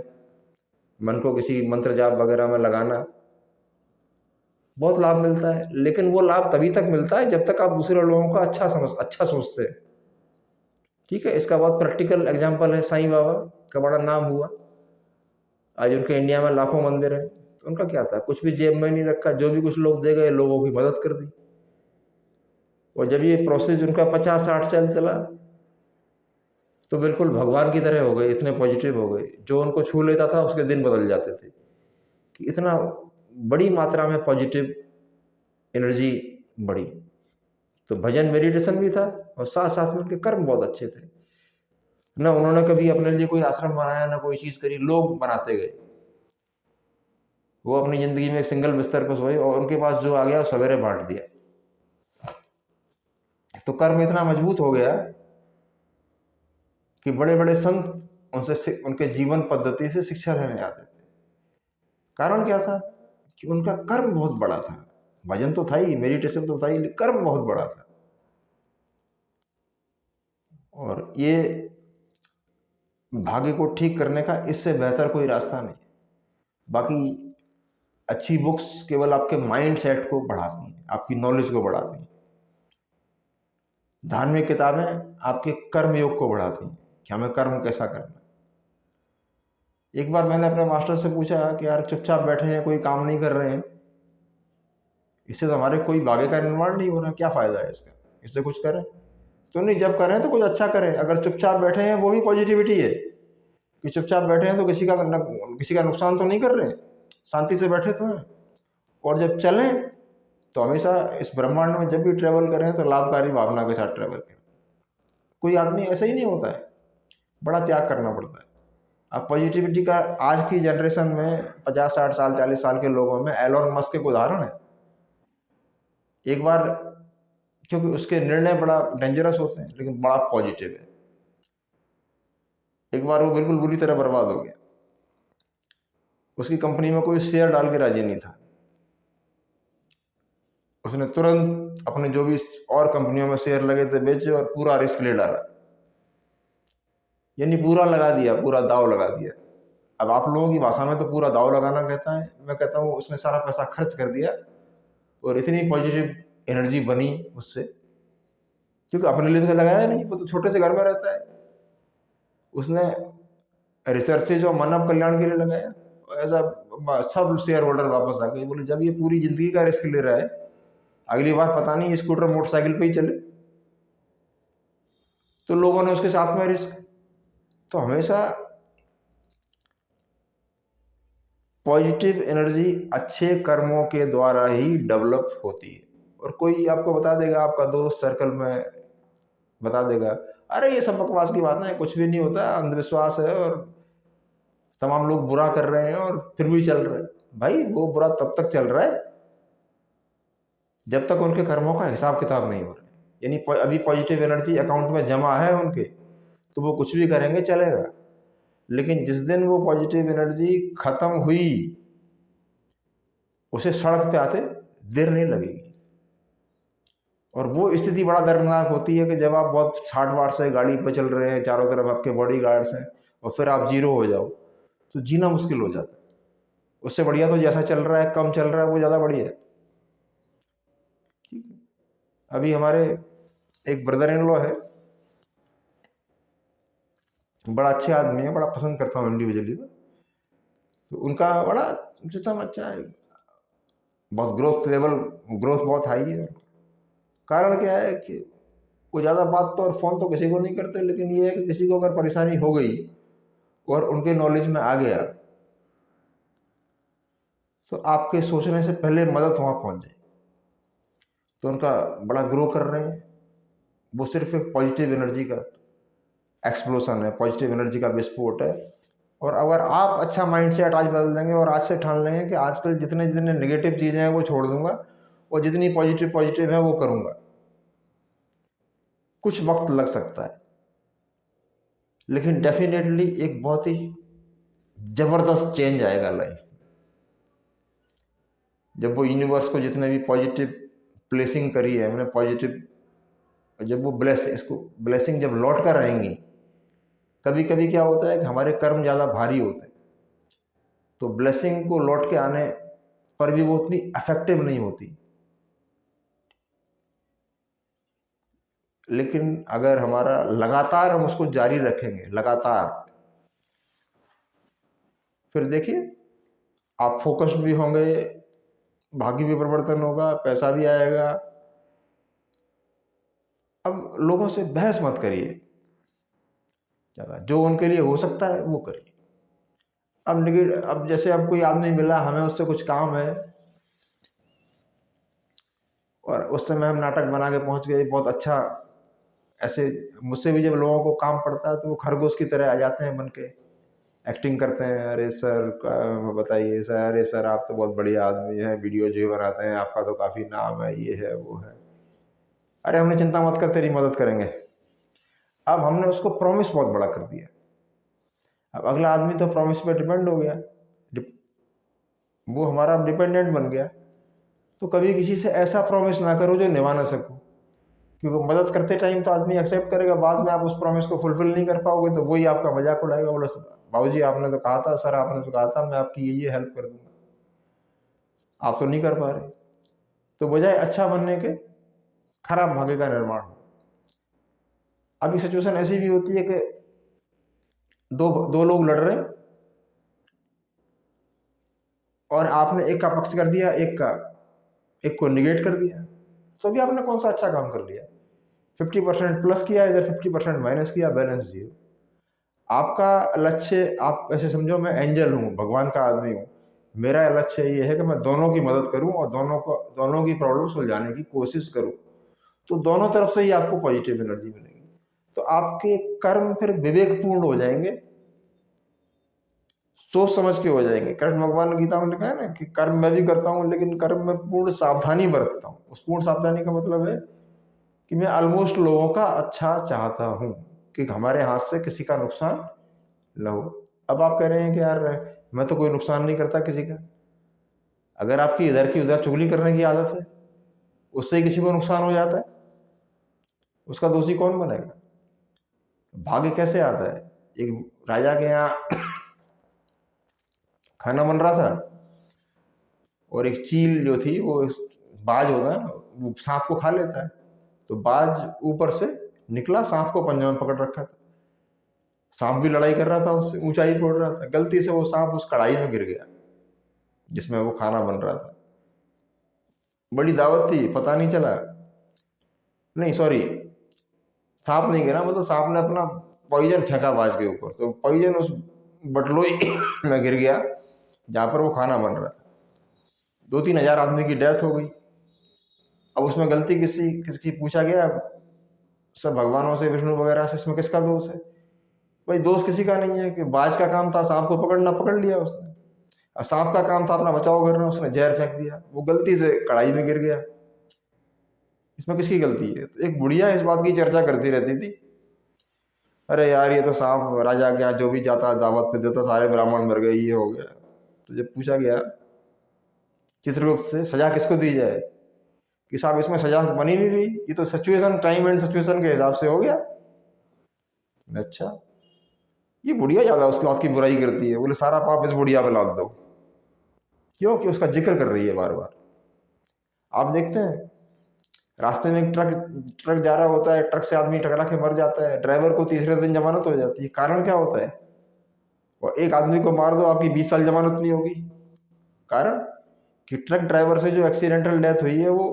Speaker 1: मन को किसी मंत्र जाप वगैरह में लगाना, बहुत लाभ मिलता है। लेकिन वो लाभ तभी तक मिलता है जब तक आप दूसरे लोगों का अच्छा सोचते हैं। ठीक है, इसका बहुत प्रैक्टिकल एग्जाम्पल है, साईं बाबा का बड़ा नाम हुआ, आज उनके इंडिया में लाखों मंदिर है। तो उनका क्या था, कुछ भी जेब में नहीं रखा, जो भी कुछ लोग दे गए, लोगों की मदद कर दी। और जब ये प्रोसेस उनका 50-60 साल चला, तो बिल्कुल भगवान की तरह हो गए, इतने पॉजिटिव हो गए, जो उनको छू लेता था उसके दिन बदल जाते थे। कि इतना बड़ी मात्रा में पॉजिटिव एनर्जी बढ़ी। तो भजन मेडिटेशन भी था, और साथ साथ में उनके कर्म बहुत अच्छे थे। ना उन्होंने कभी अपने लिए कोई आश्रम बनाया, ना कोई चीज करी, लोग बनाते गए। वो अपनी जिंदगी में एक सिंगल बिस्तर पर सोए, और उनके पास जो आ गया सवेरे बांट दिया। तो कर्म इतना मजबूत हो गया कि बड़े बड़े संत उनसे, उनके जीवन पद्धति से शिक्षा लेने आते थे। कारण क्या था? कि उनका कर्म बहुत बड़ा था। भजन तो था ही, मेडिटेशन तो था ही, लेकिन कर्म बहुत बड़ा था। और ये भाग्य को ठीक करने का इससे बेहतर कोई रास्ता नहीं। बाकी अच्छी बुक्स केवल आपके माइंड सेट को बढ़ाती हैं, आपकी नॉलेज को बढ़ाती हैं। धार्मिक किताबें आपके कर्म योग को बढ़ाती हैं कि हमें कर्म कैसा करना है। एक बार मैंने अपने मास्टर से पूछा कि यार चुपचाप बैठे हैं, कोई काम नहीं कर रहे हैं, इससे तो हमारे कोई भाग्य का निर्माण नहीं हो रहा, क्या फायदा है इसका, इससे कुछ करें। तो नहीं, जब करें तो कुछ अच्छा करें। अगर चुपचाप बैठे हैं वो भी पॉजिटिविटी है कि चुपचाप बैठे हैं तो किसी का नुकसान तो नहीं कर रहे, शांति से बैठे तो हैं। और जब चलें तो हमेशा इस ब्रह्मांड में जब भी ट्रेवल करें तो लाभकारी भावना के साथ ट्रेवल करें। कोई आदमी ऐसा ही नहीं होता है, बड़ा त्याग करना पड़ता है। अब पॉजिटिविटी का आज की जनरेशन में 50-60 साल 40 साल के लोगों में एलोन मस्क एक उदाहरण है। एक बार, क्योंकि उसके निर्णय बड़ा डेंजरस होते हैं लेकिन बड़ा पॉजिटिव है, एक बार वो बिल्कुल बुरी तरह बर्बाद हो गया। उसकी कंपनी में कोई शेयर डाल के राजी नहीं था। उसने तुरंत अपने जो भी और कंपनियों में शेयर लगे थे बेचे और पूरा रिस्क ले डाला, यानी पूरा लगा दिया, पूरा दाव लगा दिया। अब आप लोगों की भाषा में तो पूरा दाव लगाना कहता है, मैं कहता हूँ उसने सारा पैसा खर्च कर दिया और इतनी पॉजिटिव एनर्जी बनी उससे, क्योंकि अपने लिए तो लगाया नहीं, वो तो छोटे से घर में रहता है। उसने रिसर्च से जो मानव कल्याण के लिए लगाया, ऐसा सब शेयर होल्डर वापस आ गए, बोले जब ये पूरी जिंदगी का रिस्क ले रहा है, अगली बार पता नहीं स्कूटर मोटरसाइकिल पे ही चले। तो लोगों ने उसके साथ में रिस्क। तो हमेशा पॉजिटिव एनर्जी अच्छे कर्मों के द्वारा ही डेवलप होती है। और कोई आपको बता देगा, आपका दोस्त सर्कल में बता देगा, अरे ये सब बकवास की बातें हैं, कुछ भी नहीं होता, अंधविश्वास है और तमाम लोग बुरा कर रहे हैं और फिर भी चल रहा है। भाई वो बुरा तब तक चल रहा है जब तक उनके कर्मों का हिसाब किताब नहीं हो रहा है। यानी अभी पॉजिटिव एनर्जी अकाउंट में जमा है उनके, तो वो कुछ भी करेंगे चलेगा। लेकिन जिस दिन वो पॉजिटिव एनर्जी खत्म हुई, उसे सड़क पे आते देर नहीं लगेगी। और वो स्थिति बड़ा दर्दनाक होती है कि जब आप बहुत 60 वाट से गाड़ी पर चल रहे हैं, चारों तरफ आपके बॉडी गार्ड्स हैं, और फिर आप जीरो हो जाओ तो जीना मुश्किल हो जाता है। उससे बढ़िया तो जैसा चल रहा है, कम चल रहा है, वो ज़्यादा बढ़िया है। ठीक है। अभी हमारे एक ब्रदर इन लॉ है, बड़ा अच्छे आदमी है, बड़ा पसंद करता हूँ इंडिविजुअली में। तो उनका बड़ा सिस्टम अच्छा है, बहुत ग्रोथ बहुत हाई है। कारण क्या है कि वो ज़्यादा बात तो और फ़ोन तो किसी को नहीं करते, लेकिन ये है कि किसी को अगर परेशानी हो गई और उनके नॉलेज में आ गया तो आपके सोचने से पहले मदद वहाँ पहुँच जाए। तो उनका बड़ा ग्रो कर रहे हैं। वो सिर्फ एक पॉजिटिव एनर्जी का एक्सप्लोसन है, पॉजिटिव एनर्जी का विस्फोट है। और अगर आप अच्छा माइंड सेट आज बदल देंगे और आज से ठान लेंगे कि आजकल जितने जितने नेगेटिव चीज़ें हैं वो छोड़ दूंगा और जितनी पॉजिटिव पॉजिटिव है वो करूंगा, कुछ वक्त लग सकता है लेकिन डेफिनेटली एक बहुत ही जबरदस्त चेंज आएगा लाइफ। जब वो यूनिवर्स को जितने भी पॉजिटिव प्लेसिंग करी है हमने पॉजिटिव, जब वो इसको ब्लेसिंग जब लौट कर आएंगी, कभी कभी क्या होता है कि हमारे कर्म ज़्यादा भारी होते हैं तो ब्लेसिंग को लौट के आने पर भी वो उतनी इफेक्टिव नहीं होती। लेकिन अगर हमारा लगातार हम उसको जारी रखेंगे लगातार, फिर देखिए आप फोकस्ड भी होंगे, भाग्य भी परिवर्तन होगा, पैसा भी आएगा। अब लोगों से बहस मत करिए ज़्यादा, जो उनके लिए हो सकता है वो करिए। अब जैसे अब कोई आदमी मिला, हमें उससे कुछ काम है और उस समय हम नाटक बना के पहुंच गए, बहुत अच्छा। ऐसे मुझसे भी जब लोगों को काम पड़ता है तो वो खरगोश की तरह आ जाते हैं, बन के एक्टिंग करते हैं, अरे सर बताइए सर, अरे सर आप तो बहुत बढ़िया आदमी हैं, वीडियो जो बनाते हैं, आपका तो काफ़ी नाम है, ये है वो है। अरे हमने चिंता मत कर, तेरी मदद करेंगे। अब हमने उसको प्रॉमिस बहुत बड़ा कर दिया। अब अगला आदमी तो प्रॉमिस पे डिपेंड हो गया, वो हमारा डिपेंडेंट बन गया। तो कभी किसी से ऐसा प्रॉमिस ना करो जो निभा ना सको, क्योंकि मदद करते टाइम तो आदमी एक्सेप्ट करेगा, बाद में आप उस प्रॉमिस को फुलफिल नहीं कर पाओगे तो वही आपका मजाक उड़ाएगा, बोला बाबूजी आपने तो कहा था, सर आपने तो कहा था मैं आपकी ये हेल्प कर दूंगा, आप तो नहीं कर पा रहे। तो बजाय अच्छा बनने के खराब भाग्य का निर्माण हो। अभी सिचुएशन ऐसी भी होती है कि दो दो लोग लड़ रहे हैं और आपने एक का पक्ष कर दिया, एक को निगेट कर दिया, तो भी आपने कौन सा अच्छा काम कर लिया? 50% प्लस किया, इधर 50% माइनस किया, बैलेंस जीरो। आपका लक्ष्य, आप ऐसे समझो मैं एंजल हूँ, भगवान का आदमी हूँ, मेरा लक्ष्य ये है कि मैं दोनों की मदद करूँ और दोनों की प्रॉब्लम सुलझाने की कोशिश करूँ, तो दोनों तरफ से ही आपको पॉजिटिव एनर्जी मिलेगी। तो आपके कर्म फिर विवेकपूर्ण हो जाएंगे, सोच समझ के हो जाएंगे। कृष्ण भगवान ने गीता में लिखा है ना कि कर्म मैं भी करता हूँ लेकिन कर्म में पूर्ण सावधानी बरतता हूँ। उस पूर्ण सावधानी का मतलब है कि मैं ऑलमोस्ट लोगों का अच्छा चाहता हूँ, कि हमारे हाथ से किसी का नुकसान न हो। अब आप कह रहे हैं कि यार मैं तो कोई नुकसान नहीं करता किसी का। अगर आपकी इधर की उधर चुगली करने की आदत है, उससे ही किसी को नुकसान हो जाता है, उसका दोषी कौन बनेगा? भाग्य कैसे आता है? एक राजा के यहाँ खाना बन रहा था और एक चील जो थी, वो बाज होता है ना, वो सांप को खा लेता है, तो बाज ऊपर से निकला, सांप को पंजा में पकड़ रखा था। सांप भी लड़ाई कर रहा था उससे, ऊंचाई पे उड़ रहा था, गलती से वो सांप उस कढ़ाई में गिर गया जिसमें वो खाना बन रहा था। बड़ी दावत थी, पता नहीं चला, नहीं सॉरी, सांप नहीं गिरा, मतलब सांप ने अपना पॉइजन फेंका बाज के ऊपर, तो पॉइजन उस बटलोई में गिर गया जहां पर वो खाना बन रहा था। 2-3 हजार आदमी की डेथ हो गई। अब उसमें गलती किसकी पूछा गया, सब भगवानों से, विष्णु वगैरह से, इसमें किसका दोष है? भाई दोष किसी का नहीं है, कि बाज का काम था सांप को पकड़ना, पकड़ लिया उसने। अब सांप का काम था अपना बचाव करना, उसने जहर फेंक दिया, वो गलती से कढ़ाई में गिर गया, इसमें किसकी गलती है? तो एक बुढ़िया इस बात की चर्चा करती रहती थी, अरे यार ये तो सांप राजा के यहाँ जो भी जाता दावत पे देता, सारे ब्राह्मण मर गए, ये हो गया। तो जब पूछा गया चित्रगुप्त से सजा किसको दी जाए, कि साहब इसमें सजा बनी नहीं रही, ये तो सिचुएशन, टाइम एंड सिचुएशन के हिसाब से हो गया। अच्छा, ये बुढ़िया ज्यादा उसके बाद की बुराई करती है, बोले सारा पाप इस बुढ़िया पे लाद दो, क्योंकि उसका जिक्र कर रही है बार बार। आप देखते हैं रास्ते में एक ट्रक ट्रक जा रहा होता है, ट्रक से आदमी टकरा के मर जाता है, ड्राइवर को तीसरे दिन जमानत हो जाती है, कारण क्या होता है? और एक आदमी को मार दो, आपकी 20 साल जमानत नहीं होगी। कारण कि ट्रक ड्राइवर से जो एक्सीडेंटल डेथ हुई है वो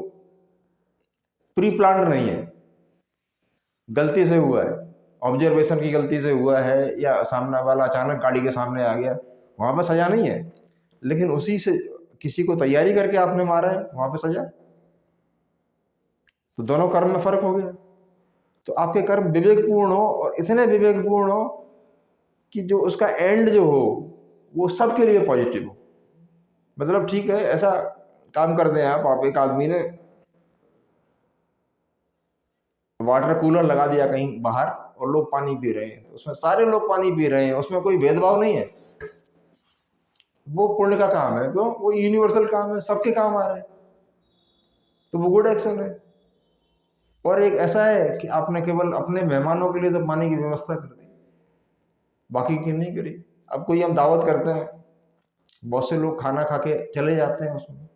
Speaker 1: प्री प्लान्ड नहीं है, गलती से हुआ है, ऑब्जर्वेशन की गलती से हुआ है, या सामने वाला अचानक गाड़ी के सामने आ गया, वहां पर सजा नहीं है। लेकिन उसी से किसी को तैयारी करके आपने मारा है, वहां पर सजा। तो दोनों कर्म में फर्क हो गया। तो आपके कर्म विवेकपूर्ण हो, और इतने विवेकपूर्ण हो कि जो उसका एंड जो हो वो सबके लिए पॉजिटिव हो। मतलब ठीक है, ऐसा काम कर दें आप एक आदमी ने वाटर कूलर लगा दिया कहीं बाहर और लोग पानी पी रहे हैं, तो उसमें सारे लोग पानी पी रहे हैं, उसमें कोई भेदभाव नहीं है, वो पुण्य का काम है, क्यों? वो यूनिवर्सल काम है, सबके काम आ रहा है, तो वो गुड एक्शन है। और एक ऐसा है कि आपने केवल अपने मेहमानों के लिए तो पानी की व्यवस्था कर दी, बाकी की नहीं करी। अब कोई हम दावत करते हैं, बहुत से लोग खाना खा के चले जाते हैं, उसमें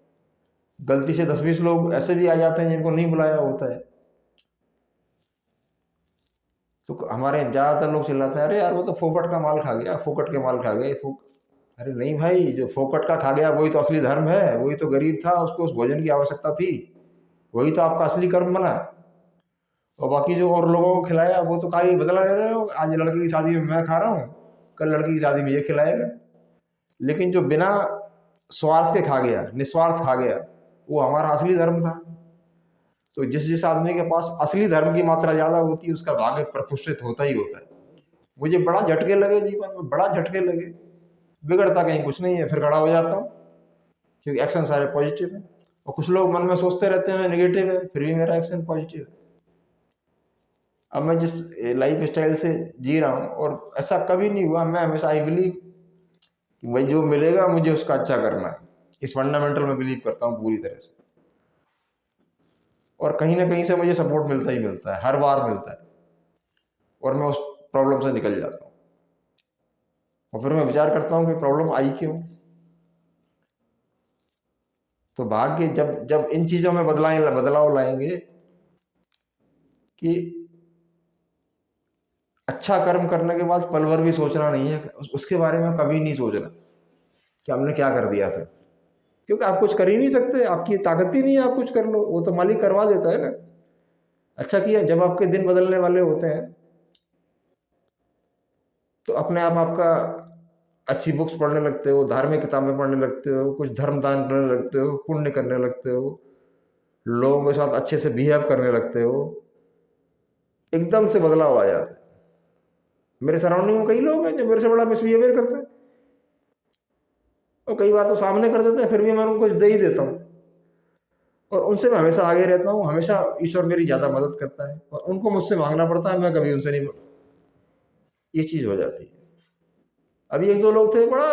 Speaker 1: गलती से 10-20 लोग ऐसे भी आ जाते हैं जिनको नहीं बुलाया होता है, तो हमारे ज्यादातर लोग चिल्लाते हैं, अरे यार वो तो फोकट का माल खा गया, फोकट के माल खा गए, अरे नहीं भाई, जो फोकट का खा गया वही तो असली धर्म है, वही तो गरीब था, उसको उस भोजन की आवश्यकता थी, वही तो आपका असली कर्म बना। और बाकी जो और लोगों को खिलाया वो तो खाली बदला ले रहे हो, आज लड़की की शादी में मैं खा रहा हूँ, कल लड़की की शादी में ये खिलाएगा। लेकिन जो बिना स्वार्थ के खा गया, निस्वार्थ खा गया, वो हमारा असली धर्म था। तो जिस जिस आदमी के पास असली धर्म की मात्रा ज्यादा होती है, उसका भाग्य प्रफुल्लित होता ही होता है। मुझे बड़ा झटके लगे जीवन में, बड़ा झटके लगे, बिगड़ता कहीं कुछ नहीं है, फिर खड़ा हो जाता हूँ, क्योंकि एक्शन सारे पॉजिटिव है। और कुछ लोग मन में सोचते रहते हैं नेगेटिव है, फिर भी मेरा एक्शन पॉजिटिव है। अब मैं जिस लाइफ स्टाइल से जी रहा हूँ, और ऐसा कभी नहीं हुआ, मैं हमेशा आई बिलीव कि भाई जो मिलेगा मुझे उसका अच्छा करना है, इस फंडामेंटल में बिलीव करता हूँ पूरी तरह से। और कहीं ना कहीं से मुझे सपोर्ट मिलता ही मिलता है, हर बार मिलता है, और मैं उस प्रॉब्लम से निकल जाता हूँ। और फिर मैं विचार करता हूँ कि प्रॉब्लम आई क्यों। तो भाग्य जब जब इन चीज़ों में बदलाव लाएंगे कि अच्छा कर्म करने के बाद पल भर भी सोचना नहीं है, उसके बारे में कभी नहीं सोचना कि हमने क्या कर दिया फिर, क्योंकि आप कुछ कर ही नहीं सकते, आपकी ताकत ही नहीं है आप कुछ कर लो, वो तो मालिक करवा देता है ना। अच्छा किया, जब आपके दिन बदलने वाले होते हैं तो अपने आप आपका अच्छी बुक्स पढ़ने लगते हो, धार्मिक किताबें पढ़ने लगते हो, कुछ धर्म दान करने लगते हो, पुण्य करने लगते हो, लोगों के साथ अच्छे से बिहेव करने लगते हो, एकदम से बदलाव आ जाता है। मेरे सराउंडिंग में कई लोग हैं जो मेरे से बड़ा मिसबिहेवियर करते हैं, और कई बार तो सामने कर देते हैं, फिर भी मैं उनको कुछ दे ही देता हूँ, और उनसे मैं हमेशा आगे रहता हूँ, हमेशा ईश्वर मेरी ज़्यादा मदद करता है, और उनको मुझसे मांगना पड़ता है, मैं कभी उनसे नहीं, ये चीज़ हो जाती है। अभी एक दो लोग थे, बड़ा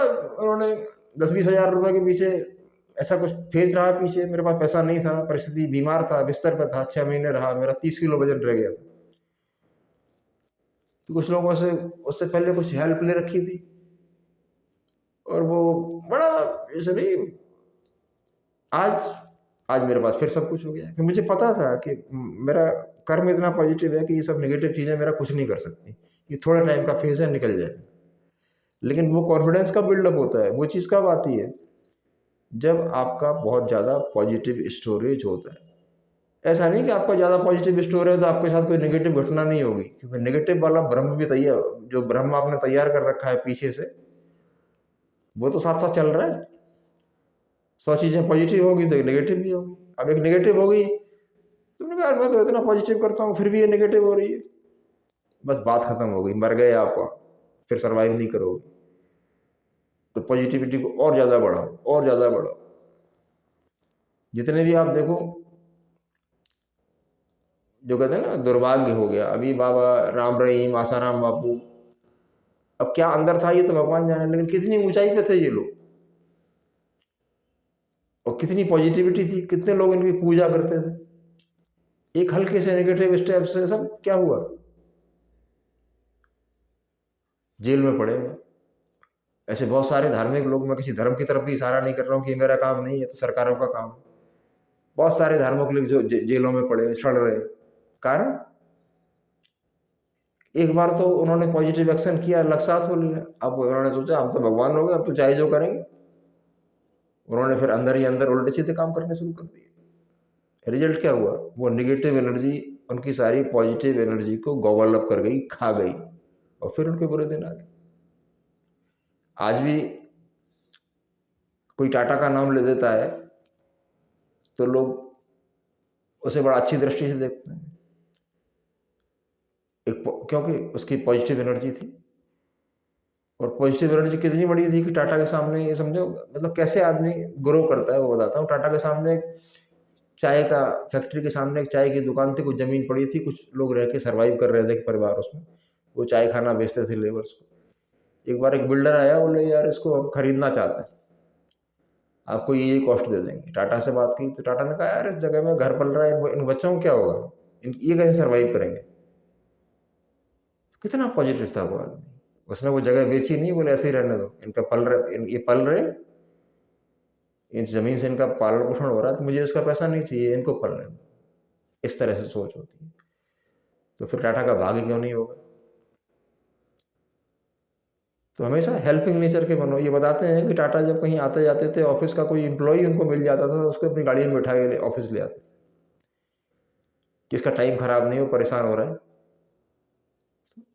Speaker 1: उन्होंने 10-20 हज़ार रुपए के पीछे ऐसा कुछ फेंच रहा पीछे, मेरे पास पैसा नहीं था, परिस्थिति, बीमार था, बिस्तर पर था, 6 महीने रहा, मेरा 30 किलो वजन रह गया था। तो कुछ लोगों से उससे पहले कुछ हेल्प ले रखी थी, और वो बड़ा ऐसे नहीं, आज आज मेरे पास फिर सब कुछ हो गया, कि मुझे पता था कि मेरा कर्म इतना पॉजिटिव है कि ये सब नेगेटिव चीज़ें मेरा कुछ नहीं कर सकती, ये थोड़ा टाइम का फेज है, निकल जाएगा। लेकिन वो कॉन्फिडेंस कब बिल्डअप होता है, वो चीज़ कब आती है, जब आपका बहुत ज़्यादा पॉजिटिव स्टोरेज होता है। ऐसा नहीं कि आपका ज़्यादा पॉजिटिव स्टोरेज है तो आपके साथ कोई नेगेटिव घटना नहीं होगी, क्योंकि नेगेटिव वाला भ्रम भी तैयार, जो भ्रम आपने तैयार कर रखा है पीछे से, वो तो साथ साथ चल रहा है। 100 चीज़ें पॉजिटिव होगी तो एक नेगेटिव भी होगी। अब एक नेगेटिव होगी, तुमने कहा मैं तो इतना पॉजिटिव करता हूँ फिर भी ये नेगेटिव हो रही है, बस बात खत्म हो गई, मर गए आप, फिर सर्वाइव नहीं करोगे। तो पॉजिटिविटी को और ज़्यादा बढ़ाओ, और ज़्यादा बढ़ाओ। जितने भी आप देखो, जो कहते हैं ना दुर्भाग्य हो गया, अभी बाबा राम रहीम, आसाराम बापू, अब क्या अंदर था ये तो भगवान जाने, लेकिन कितनी ऊंचाई पे थे ये लोग, और कितनी पॉजिटिविटी थी, कितने लोग इनकी पूजा करते थे। एक हल्के से नेगेटिव स्टेप से सब क्या हुआ, जेल में पड़े हैं। ऐसे बहुत सारे धार्मिक लोग, मैं किसी धर्म की तरफ भी इशारा नहीं कर रहा हूँ कि मेरा काम नहीं है, तो सरकारों का काम है। बहुत सारे धार्मिक लोग जो जेलों में पड़े, सड़ रहे, कारण एक बार तो उन्होंने पॉजिटिव एक्शन किया, लक्ष्यार्थ हो लिया, अब उन्होंने सोचा हम तो भगवान हो गए, अब तो चाहे जो करेंगे। उन्होंने फिर अंदर ही अंदर उल्टे सीधे काम करने शुरू कर दिए। रिजल्ट क्या हुआ, वो निगेटिव एनर्जी उनकी सारी पॉजिटिव एनर्जी को गॉबल अप कर गई, खा गई, और फिर उनके बुरे दिन आ गए। आज भी कोई टाटा का नाम ले देता है तो लोग उसे बड़ा अच्छी दृष्टि से देखते हैं, क्योंकि उसकी पॉजिटिव एनर्जी थी। और पॉजिटिव एनर्जी कितनी बड़ी थी कि टाटा के सामने, ये समझो मतलब कैसे आदमी ग्रो करता है वो बताता हूँ। टाटा के सामने एक चाय का फैक्ट्री के सामने एक चाय की दुकान थी, कुछ जमीन पड़ी थी, कुछ लोग रह के सर्वाइव कर रहे थे परिवार उसमें, वो चाय खाना बेचते थे लेबर्स को। एक बार एक बिल्डर आया, बोले यार इसको हम खरीदना चाहते हैं, आपको ये कॉस्ट दे देंगे। टाटा से बात की तो टाटा ने कहा यार इस जगह में घर पल रहा है, इन बच्चों को क्या होगा, ये कैसे सर्वाइव करेंगे। कितना पॉजिटिव था वो आदमी, उसने वो जगह बेची नहीं, बोले ऐसे ही रहने दो, इनका पल रहे, ये पल रहे, इस जमीन से इनका पालन पोषण हो रहा है, तो मुझे उसका पैसा नहीं चाहिए, इनको पलने दो। इस तरह से सोच होती है। तो फिर टाटा का भाग्य क्यों नहीं होगा। तो हमेशा हेल्पिंग नेचर के बनो। ये बताते हैं कि टाटा जब कहीं आते जाते थे, ऑफिस का कोई एम्प्लॉय उनको मिल जाता था तो उसको अपनी गाड़ी में बैठा के ऑफिस ले आते थे, जिसका टाइम खराब नहीं हो, परेशान हो रहा है।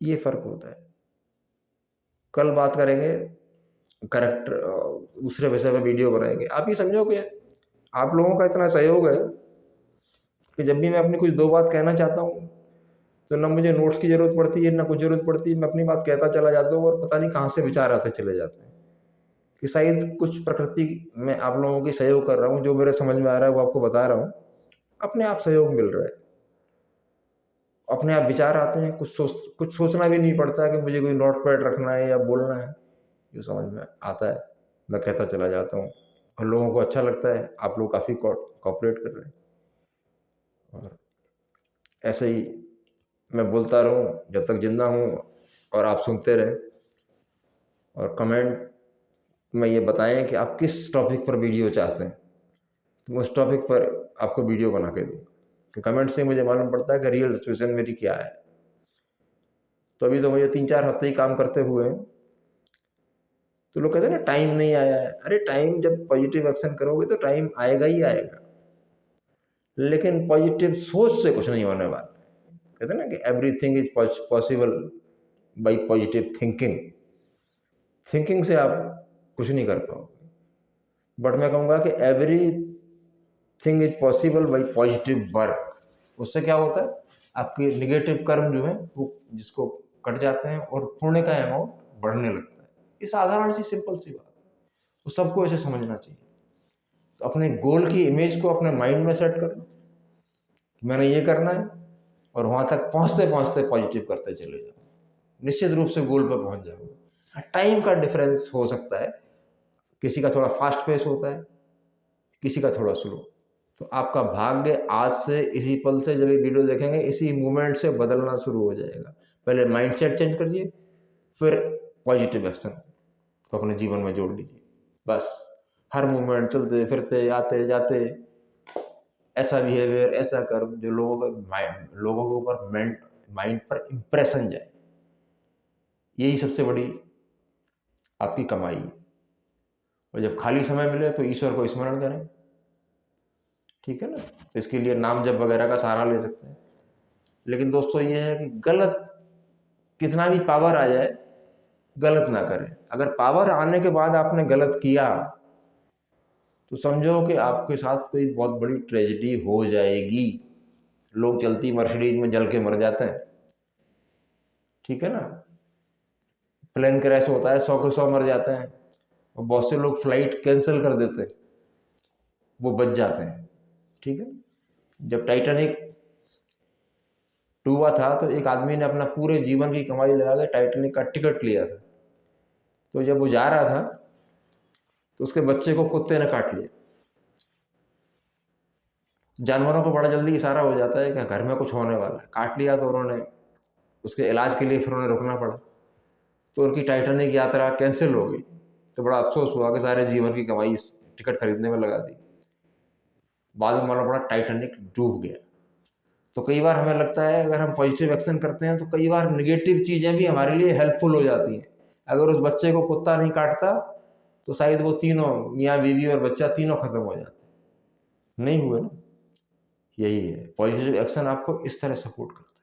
Speaker 1: ये फर्क होता है। कल बात करेंगे करेक्टर, दूसरे विषय पर वीडियो बनाएंगे। आप ये समझो कि आप लोगों का इतना सहयोग है कि जब भी मैं अपनी कुछ दो बात कहना चाहता हूँ तो ना मुझे नोट्स की जरूरत पड़ती है, ना कुछ जरूरत पड़ती है, मैं अपनी बात कहता चला जाता हूँ, और पता नहीं कहाँ से विचार आते चले जाते हैं। कि शायद कुछ प्रकृति में आप लोगों की सहयोग कर रहा हूँ, जो मेरे समझ में आ रहा है वो आपको बता रहा हूँ, अपने आप सहयोग मिल रहा है, अपने आप विचार आते हैं, कुछ सोचना भी नहीं पड़ता कि मुझे कोई नोट पैड रखना है या बोलना है, जो समझ में आता है मैं कहता चला जाता हूँ, और लोगों को अच्छा लगता है। आप लोग काफ़ी कोऑपरेट कर रहे हैं। और ऐसे ही मैं बोलता रहूं जब तक जिंदा हूं, और आप सुनते रहें, और कमेंट में ये बताएं कि आप किस टॉपिक पर वीडियो चाहते हैं, तो मैं उस टॉपिक पर आपको वीडियो बना के दूँ, कि कमेंट से मुझे मालूम पड़ता है कि रियल सिचुएशन मेरी क्या है। तो अभी तो मुझे 3-4 हफ्ते ही काम करते हुए हैं, तो लोग कहते हैं ना टाइम नहीं आया है। अरे टाइम, जब पॉजिटिव एक्शन करोगे तो टाइम आएगा ही आएगा, लेकिन पॉजिटिव सोच से कुछ नहीं होने वाला। कहते हैं ना कि everything is possible by positive thinking. Thinking से आप कुछ नहीं कर पाओगे, बट मैं कहूँगा कि every thing is possible by positive work. उससे क्या होता है, आपके निगेटिव कर्म जो है वो जिसको कट जाते हैं और पुण्य का अमाउंट बढ़ने लगता है। ये साधारण सी सिंपल सी बात है, तो सबको ऐसे समझना चाहिए। तो अपने गोल की इमेज को अपने माइंड में सेट कर लो, मैंने ये करना है, और वहां तक पहुंचते पहुंचते पॉजिटिव करते चले जाओ, निश्चित रूप से गोल पर पहुंच जाओगे। टाइम का डिफरेंस हो सकता है, किसी का थोड़ा फास्ट पेस होता है, किसी का थोड़ा स्लो। तो आपका भाग्य आज से, इसी पल से, जब ये वीडियो देखेंगे, इसी मूवमेंट से बदलना शुरू हो जाएगा। पहले माइंडसेट चेंज करिए, फिर पॉजिटिव एक्शन को अपने जीवन में जोड़ लीजिए। बस हर मूवमेंट, चलते फिरते आते जाते, ऐसा बिहेवियर, ऐसा कर्म जो लोगों के ऊपर माइंड पर इंप्रेशन जाए, यही सबसे बड़ी आपकी कमाई है। और जब खाली समय मिले तो ईश्वर को स्मरण करें, ठीक है ना। तो इसके लिए नाम जप वगैरह का सहारा ले सकते हैं। लेकिन दोस्तों ये है कि गलत, कितना भी पावर आ जाए, गलत ना करें। अगर पावर आने के बाद आपने गलत किया, तो समझो कि आपके साथ कोई बहुत बड़ी ट्रेजेडी हो जाएगी। लोग चलती मर्सिडीज में जल के मर जाते हैं, ठीक है ना। प्लेन क्रैश होता है, 100 के 100 मर जाते हैं, और बहुत से लोग फ्लाइट कैंसिल कर देते हैं, वो बच जाते हैं, ठीक है। जब टाइटैनिक डूबा था तो एक आदमी ने अपना पूरे जीवन की कमाई लगा के टाइटैनिक का टिकट लिया था। तो जब वो जा रहा था तो उसके बच्चे को कुत्ते ने काट लिया। जानवरों को बड़ा जल्दी इशारा हो जाता है कि घर में कुछ होने वाला है, काट लिया। तो उन्होंने उसके इलाज के लिए फिर उन्हें रुकना पड़ा, तो उनकी टाइटैनिक यात्रा कैंसिल हो गई। तो बड़ा अफसोस हुआ कि सारे जीवन की कमाई टिकट खरीदने में लगा दी। बाद में मालूम पड़ा टाइटैनिक डूब गया। तो कई बार हमें लगता है अगर हम पॉजिटिव एक्शन करते हैं तो कई बार निगेटिव चीज़ें भी हमारे लिए हेल्पफुल हो जाती हैं। अगर उस बच्चे को कुत्ता नहीं काटता तो शायद वो तीनों, मियाँ बीवी और बच्चा, तीनों खत्म हो जाते। नहीं हुए ना। यही है, पॉजिटिव एक्शन आपको इस तरह सपोर्ट करता है,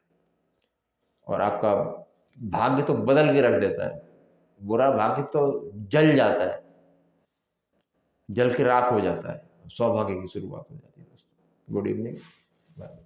Speaker 1: और आपका भाग्य तो बदल के रख देता है। बुरा भाग्य तो जल जाता है, जल के राख हो जाता है, सौभाग्य की शुरुआत हो जाती है दोस्तों। Good evening, bye.